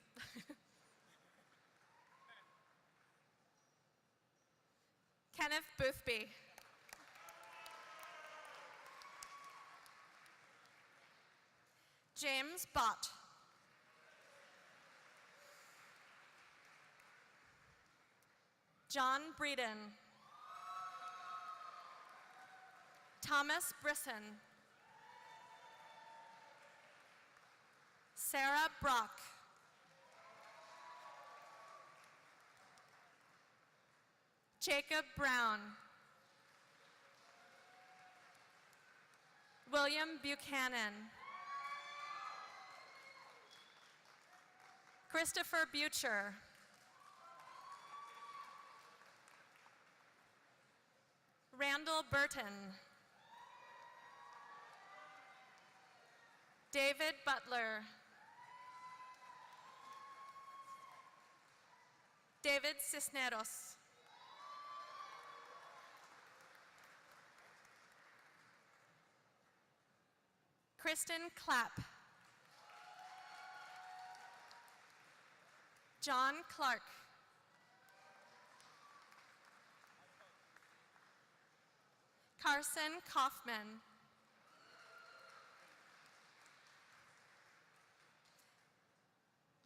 Kenneth Boothby. James Bott. John Breeden. Thomas Brisson. Sarah Brock. Jacob Brown. William Buchanan. Christopher Butcher. Randall Burton. David Butler. David Cisneros. Kristen Clapp. John Clark. Carson Kaufman.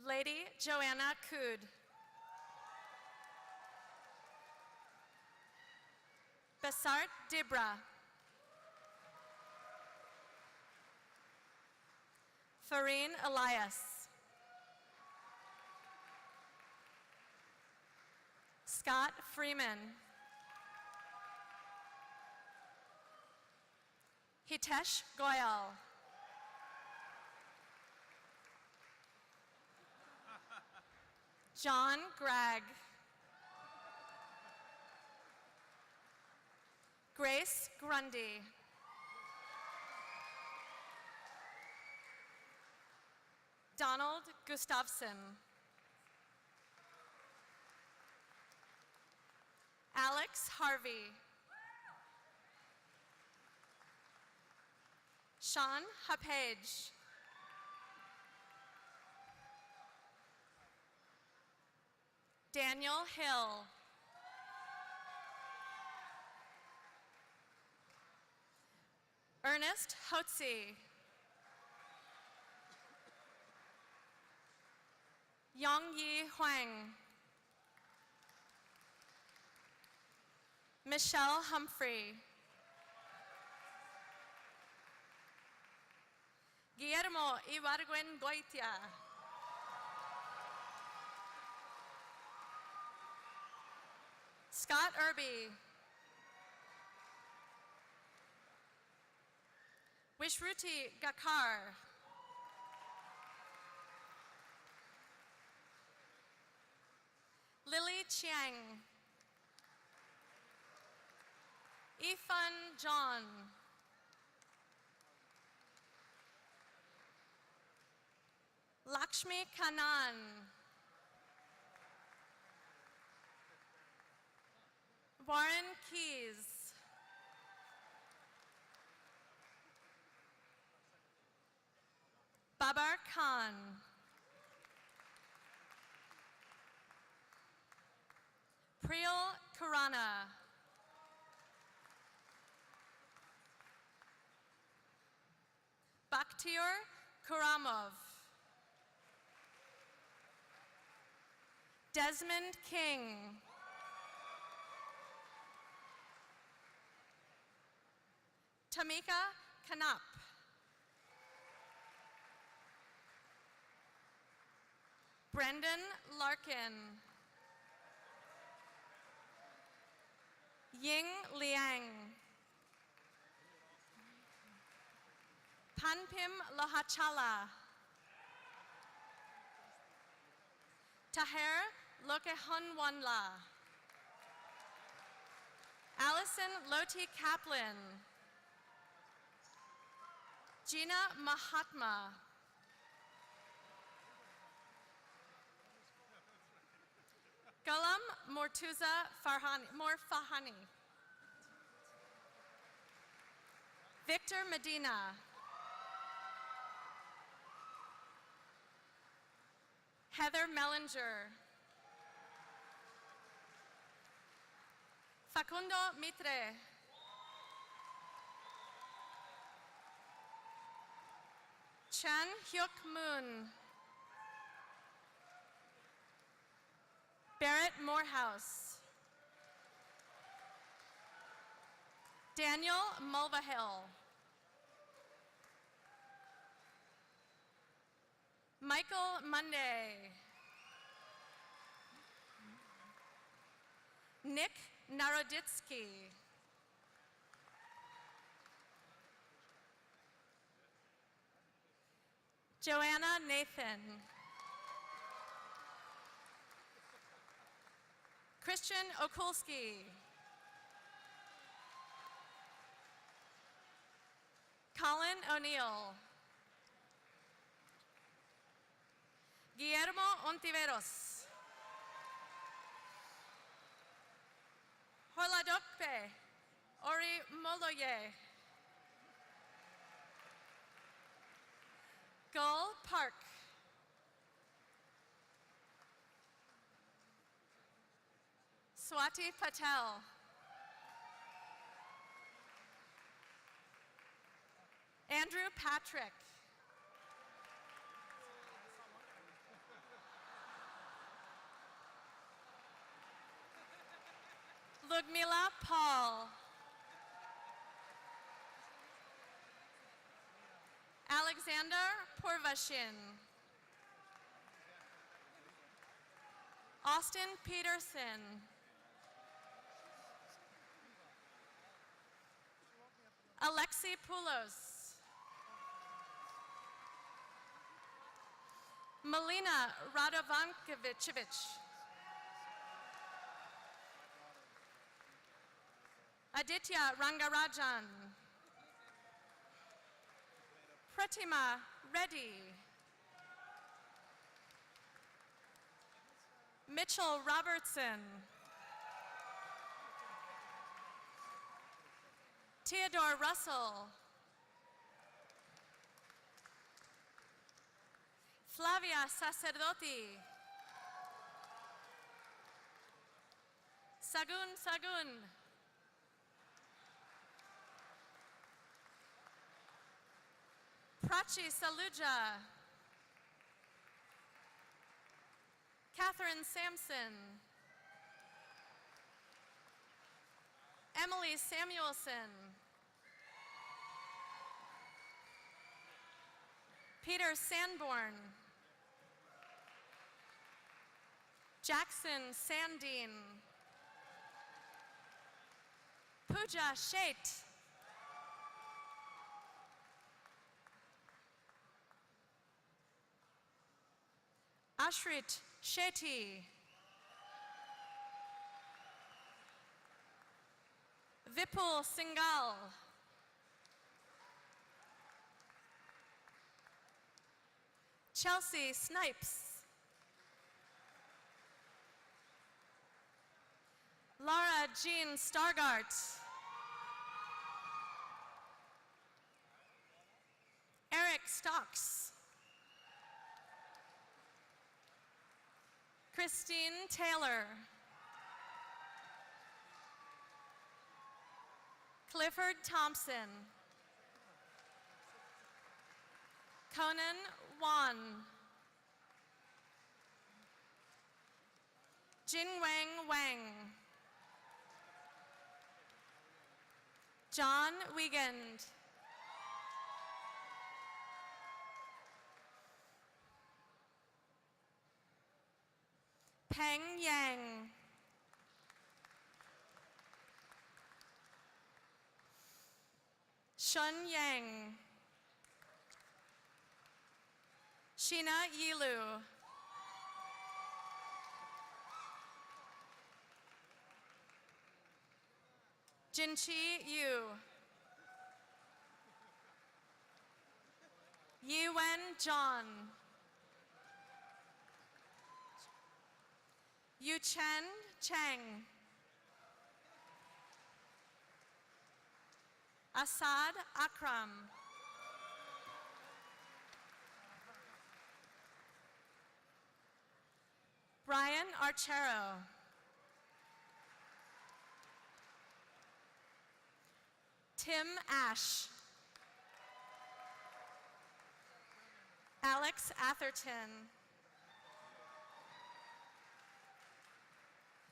Lady Joanna Cood. Besart Dibra. Fareen Elias. Scott Freeman. Hitesh Goyal. John Gregg. Grace Grundy. Donald Gustafson. Alex Harvey. Sean Hapage. Daniel Hill. Ernest Hotze. Yongyi Huang. Michelle Humphrey. Guillermo Ibargüen Goitia. Scott Irby. Wishruti Gakar. Lily Chiang. Ifan John. Lakshmi Kanan. Warren Keys. Babar Khan. Priyal Khurana. Bakhtiar Kuramov. Desmond King. Tamika Kanap. Brendan Larkin. Ying Liang. Panpim Lohachala. Taher Lokehunwanla. Allison Loti Kaplan. Gina Mahatma. Galam Mortuza Morfahani. Victor Medina. Heather Mellinger. Facundo Mitre. Chan Hyuk Moon. Barrett Morehouse. Daniel Mulvihill. Michael Monday. Nick Naroditsky. Joanna Nathan. Christian Okulski. Colin O'Neill. Guillermo Ontiveros. Holadokpe. Ori Moloye. Gull Park. Swati Patel. Andrew Patrick. Ludmila Paul. Alexander Porvashin. Austin Peterson. Alexei Poulos. Melina Radovankovic. Aditya Rangarajan. Pratima Reddy. Mitchell Robertson. Theodore Russell. Flavia Sacerdoti. Sagun. Prachi Saluja. Catherine Sampson. Emily Samuelson. Peter Sanborn. Jackson Sandine. Pooja Sheth. Ashrit Shetty. Vipul Singhal. Chelsea Snipes. Laura Jean Stargart. Eric Stocks. Christine Taylor. Clifford Thompson. Conan Wan. Jinwang Wang. John Wiegand. Peng Yang. Shun Yang. Sheena Yilu. Jinchi Yu. Yiwen John. Yuchen Cheng. Asad Akram. Brian Archero. Tim Ash. Alex Atherton.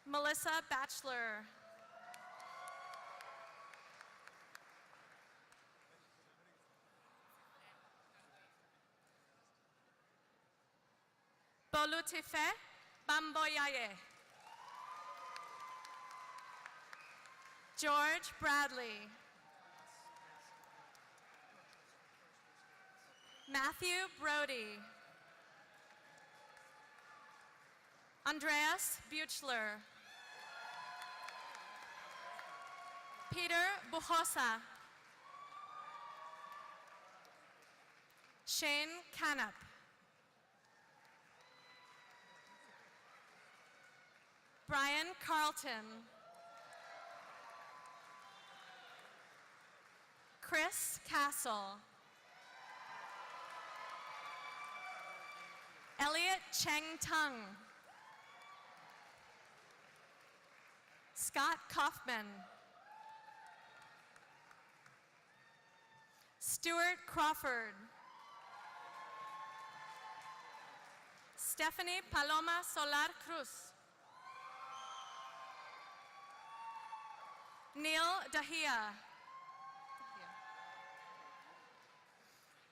Melissa Batchelor. Bolutife Bamboyaye. George Bradley. Matthew Brody. Andreas Buchler. Peter Bujosa. Shane Canup. Brian Carlton. Chris Castle. Elliot Cheng Tung. Scott Kaufman. Stuart Crawford. Stephanie Paloma Solar Cruz. Neil Dahia.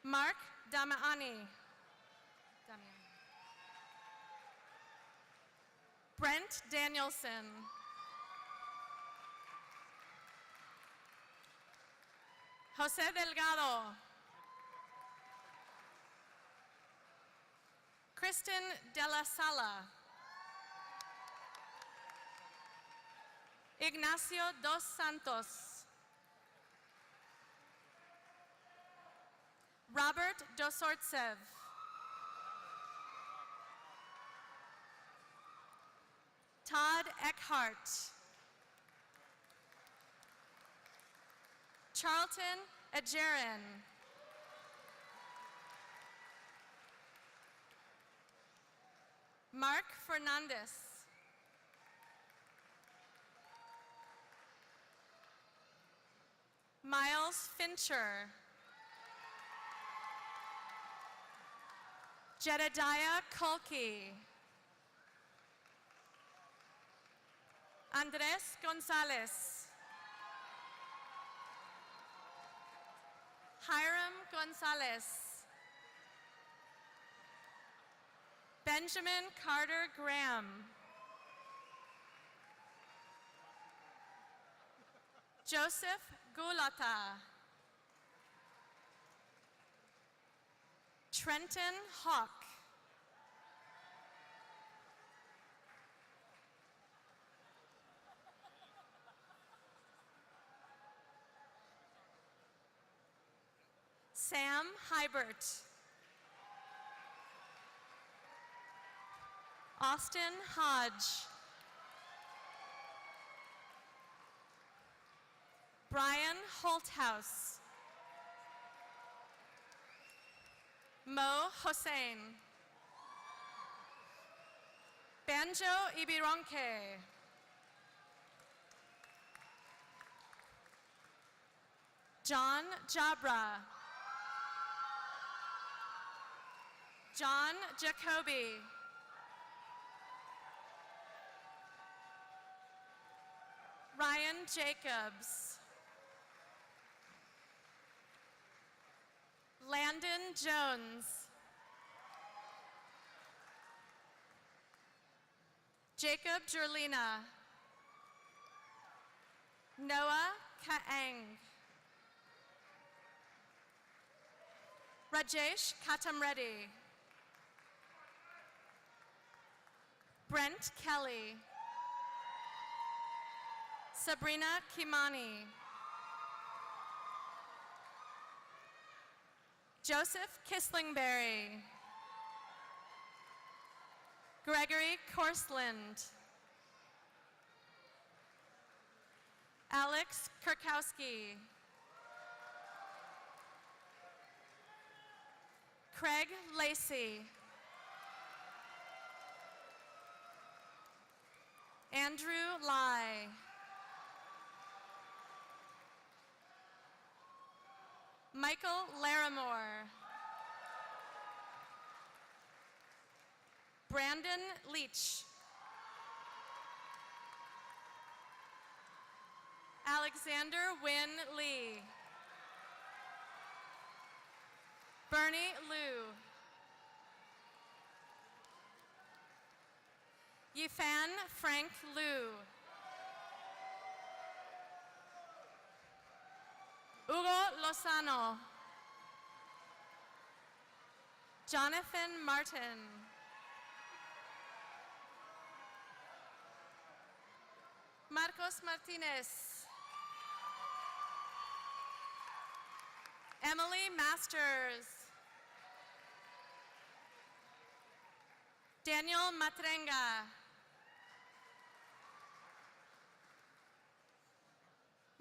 Mark Damiani. Brent Danielson. Jose Delgado. Kristen De La Sala. Ignacio Dos Santos. Robert Dosortsev. Todd Eckhart. Charlton Adjarin. Mark Fernandez. Miles Fincher. Jedediah Kolke. Andres Gonzalez. Hiram Gonzalez. Benjamin Carter Graham. Joseph Gulata. Trenton Hawk. Sam Hybert. Austin Hodge. Brian Holthouse. Mo Hossein. Banjo Ibironke. John Jabra. John Jacoby. Ryan Jacobs. Landon Jones. Jacob Jerlina. Noah Kaang. Rajesh Katamreddy. Brent Kelly. Sabrina Kimani. Joseph Kislingberry. Gregory Korsland. Alex Kirkowski. Craig Lacey. Andrew Lai. Michael Larimore. Brandon Leach. Alexander Wynn Lee. Bernie Liu. Yifan Frank Liu. Hugo Lozano. Jonathan Martin. Marcos Martinez. Emily Masters. Daniel Matrenga.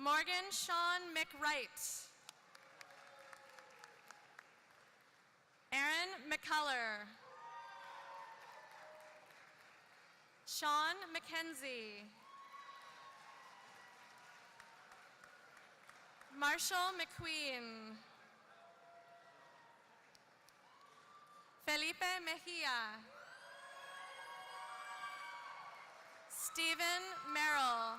Morgan Sean McWright. Aaron McCullough. Sean McKenzie. Marshall McQueen. Felipe Mejia. Stephen Merrill.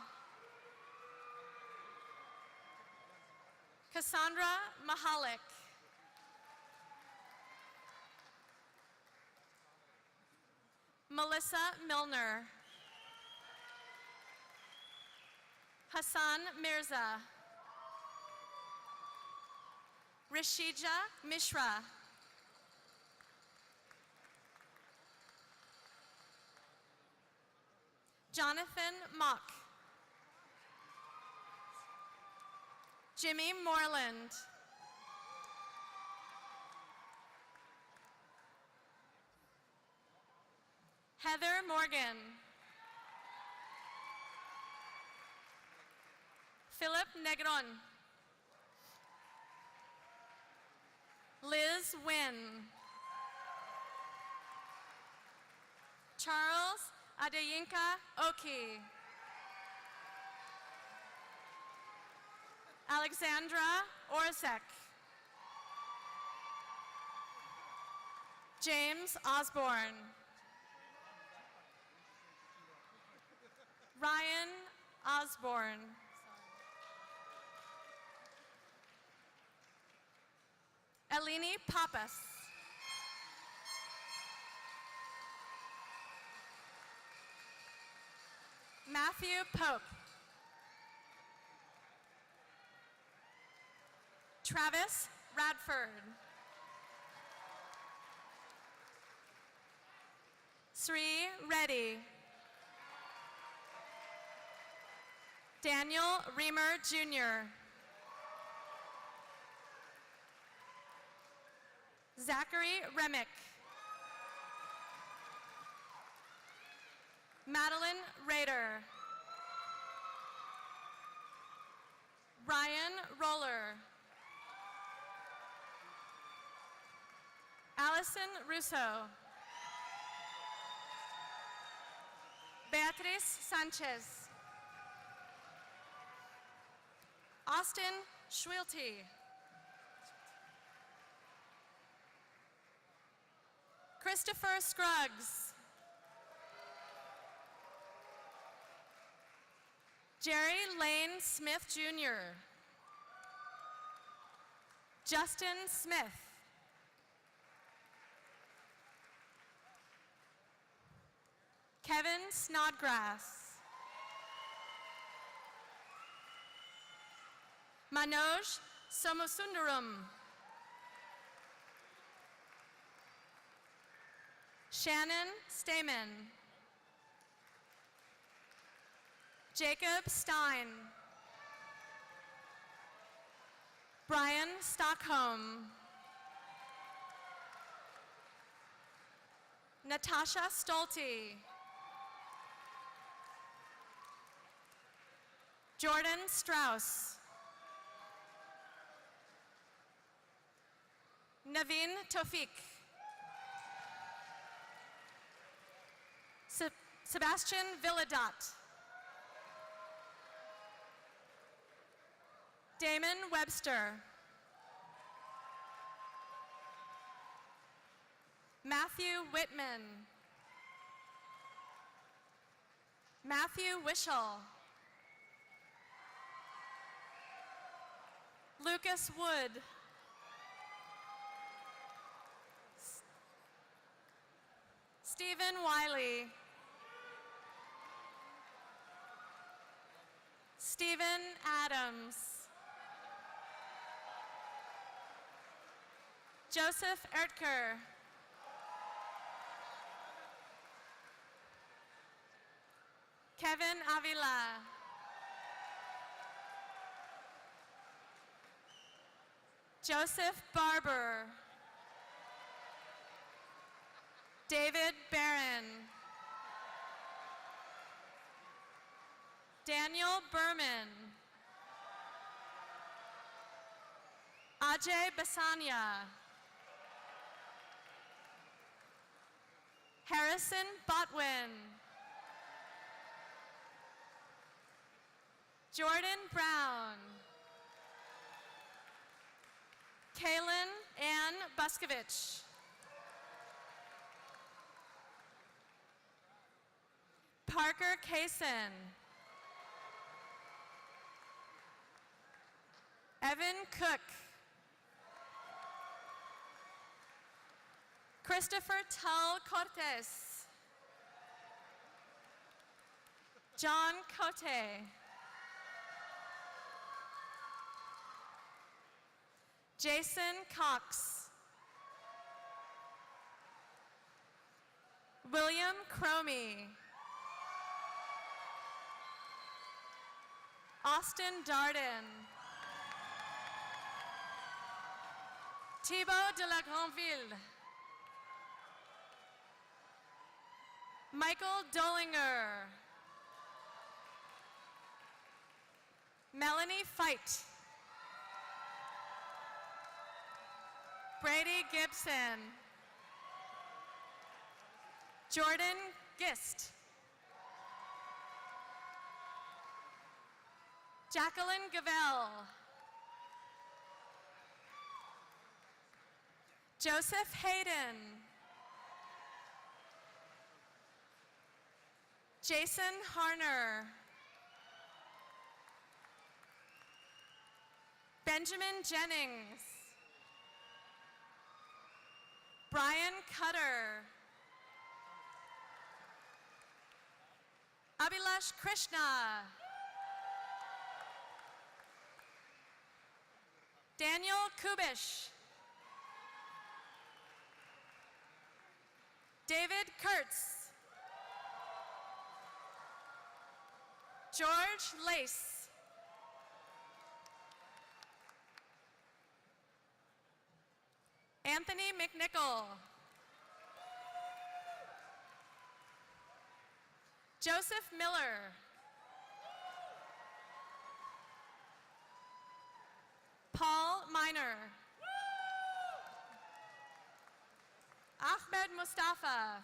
Cassandra Mahalik. Melissa Milner. Hassan Mirza. Rishija Mishra. Jonathan Mock. Jimmy Moreland. Heather Morgan. Philip Negron. Liz Wynn. Charles Adeyinka Oki. Alexandra Orasek. James Osborne. Ryan Osborne. Eleni Pappas. Matthew Pope. Travis Radford. Sri Reddy. Daniel Reamer Jr. Zachary Remick. Madeline Rader. Ryan Roller. Allison Russo. Beatriz Sanchez. Austin Schwilty. Christopher Scruggs. Jerry Lane Smith Jr. Justin Smith. Kevin Snodgrass. Manoj Somasundaram. Shannon Stamen. Jacob Stein. Brian Stockholm. Natasha Stolte. Jordan Strauss. Naveen Tofik. Sebastian Villadot. Damon Webster. Matthew Whitman. Matthew Wishel. Lucas Wood. Stephen Wiley. Stephen Adams. Joseph Ertker. Kevin Avila. Joseph Barber. David Barron. Daniel Berman. Ajay Basanya. Harrison Botwin. Jordan Brown. Kaylin Ann Buskovich. Parker Kaysen. Evan Cook. Christopher Tull Cortes. John Cote. Jason Cox. William Cromie. Austin Darden. Thibaut de la Granville. Michael Dollinger. Melanie Fight. Brady Gibson. Jordan Gist. Jacqueline Gavell. Joseph Hayden. Jason Harner. Benjamin Jennings. Brian Cutter. Abhilash Krishna. Daniel Kubish. David Kurtz. George Lace. Anthony McNichol. Joseph Miller. Paul Miner. Ahmed Mustafa.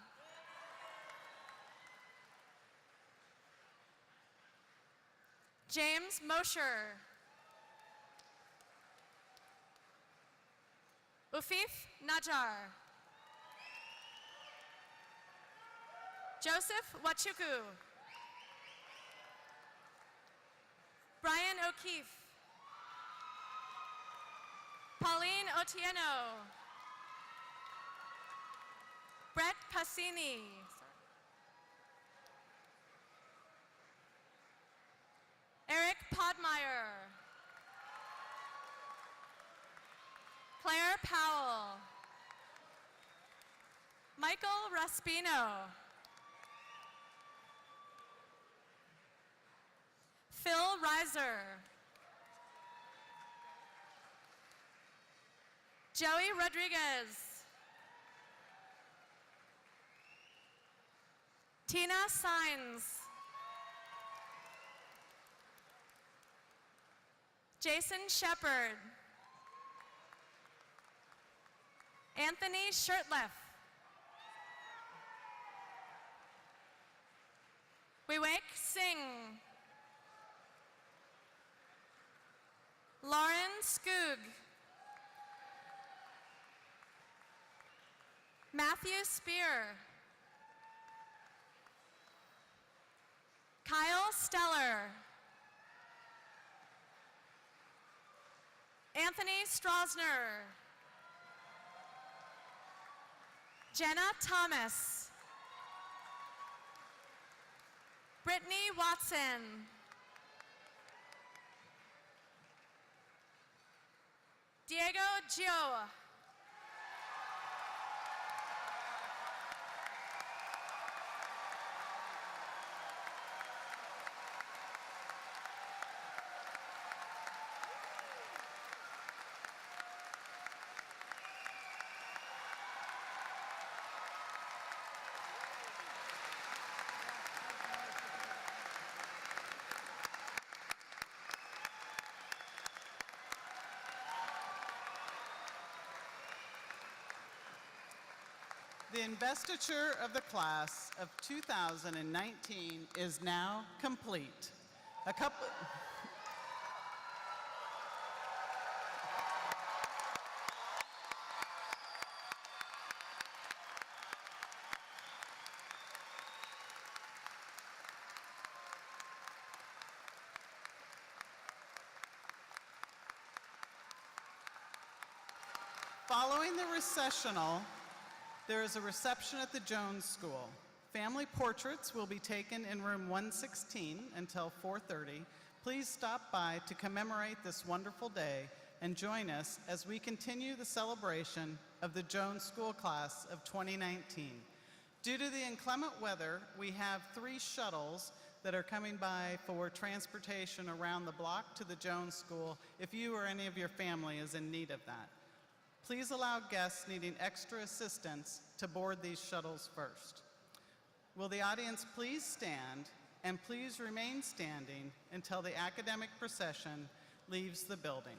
James Mosher. Ufif Najar. Joseph Wachuku. Brian O'Keefe. Pauline Otieno. Brett Passini. Eric Podmeyer. Claire Powell. Michael Raspino. Phil Reiser. Joey Rodriguez. Tina Sines. Jason Shepard. Anthony Shirtleff. Vivek Singh. Lauren Skoog. Matthew Spear. Kyle Steller. Anthony Strasner. Jenna Thomas. Brittany Watson. Diego Gio. The investiture of the class of 2019 is now complete. A couple... Following the recessional, there is a reception at the Jones School. Family portraits will be taken in room 116 until 4:30. Please stop by to commemorate this wonderful day and join us as we continue the celebration of the Jones School Class of 2019. Due to the inclement weather, we have 3 shuttles that are coming by for transportation around the block to the Jones School if you or any of your family is in need of that. Please allow guests needing extra assistance to board these shuttles first. Will the audience please stand and please remain standing until the academic procession leaves the building.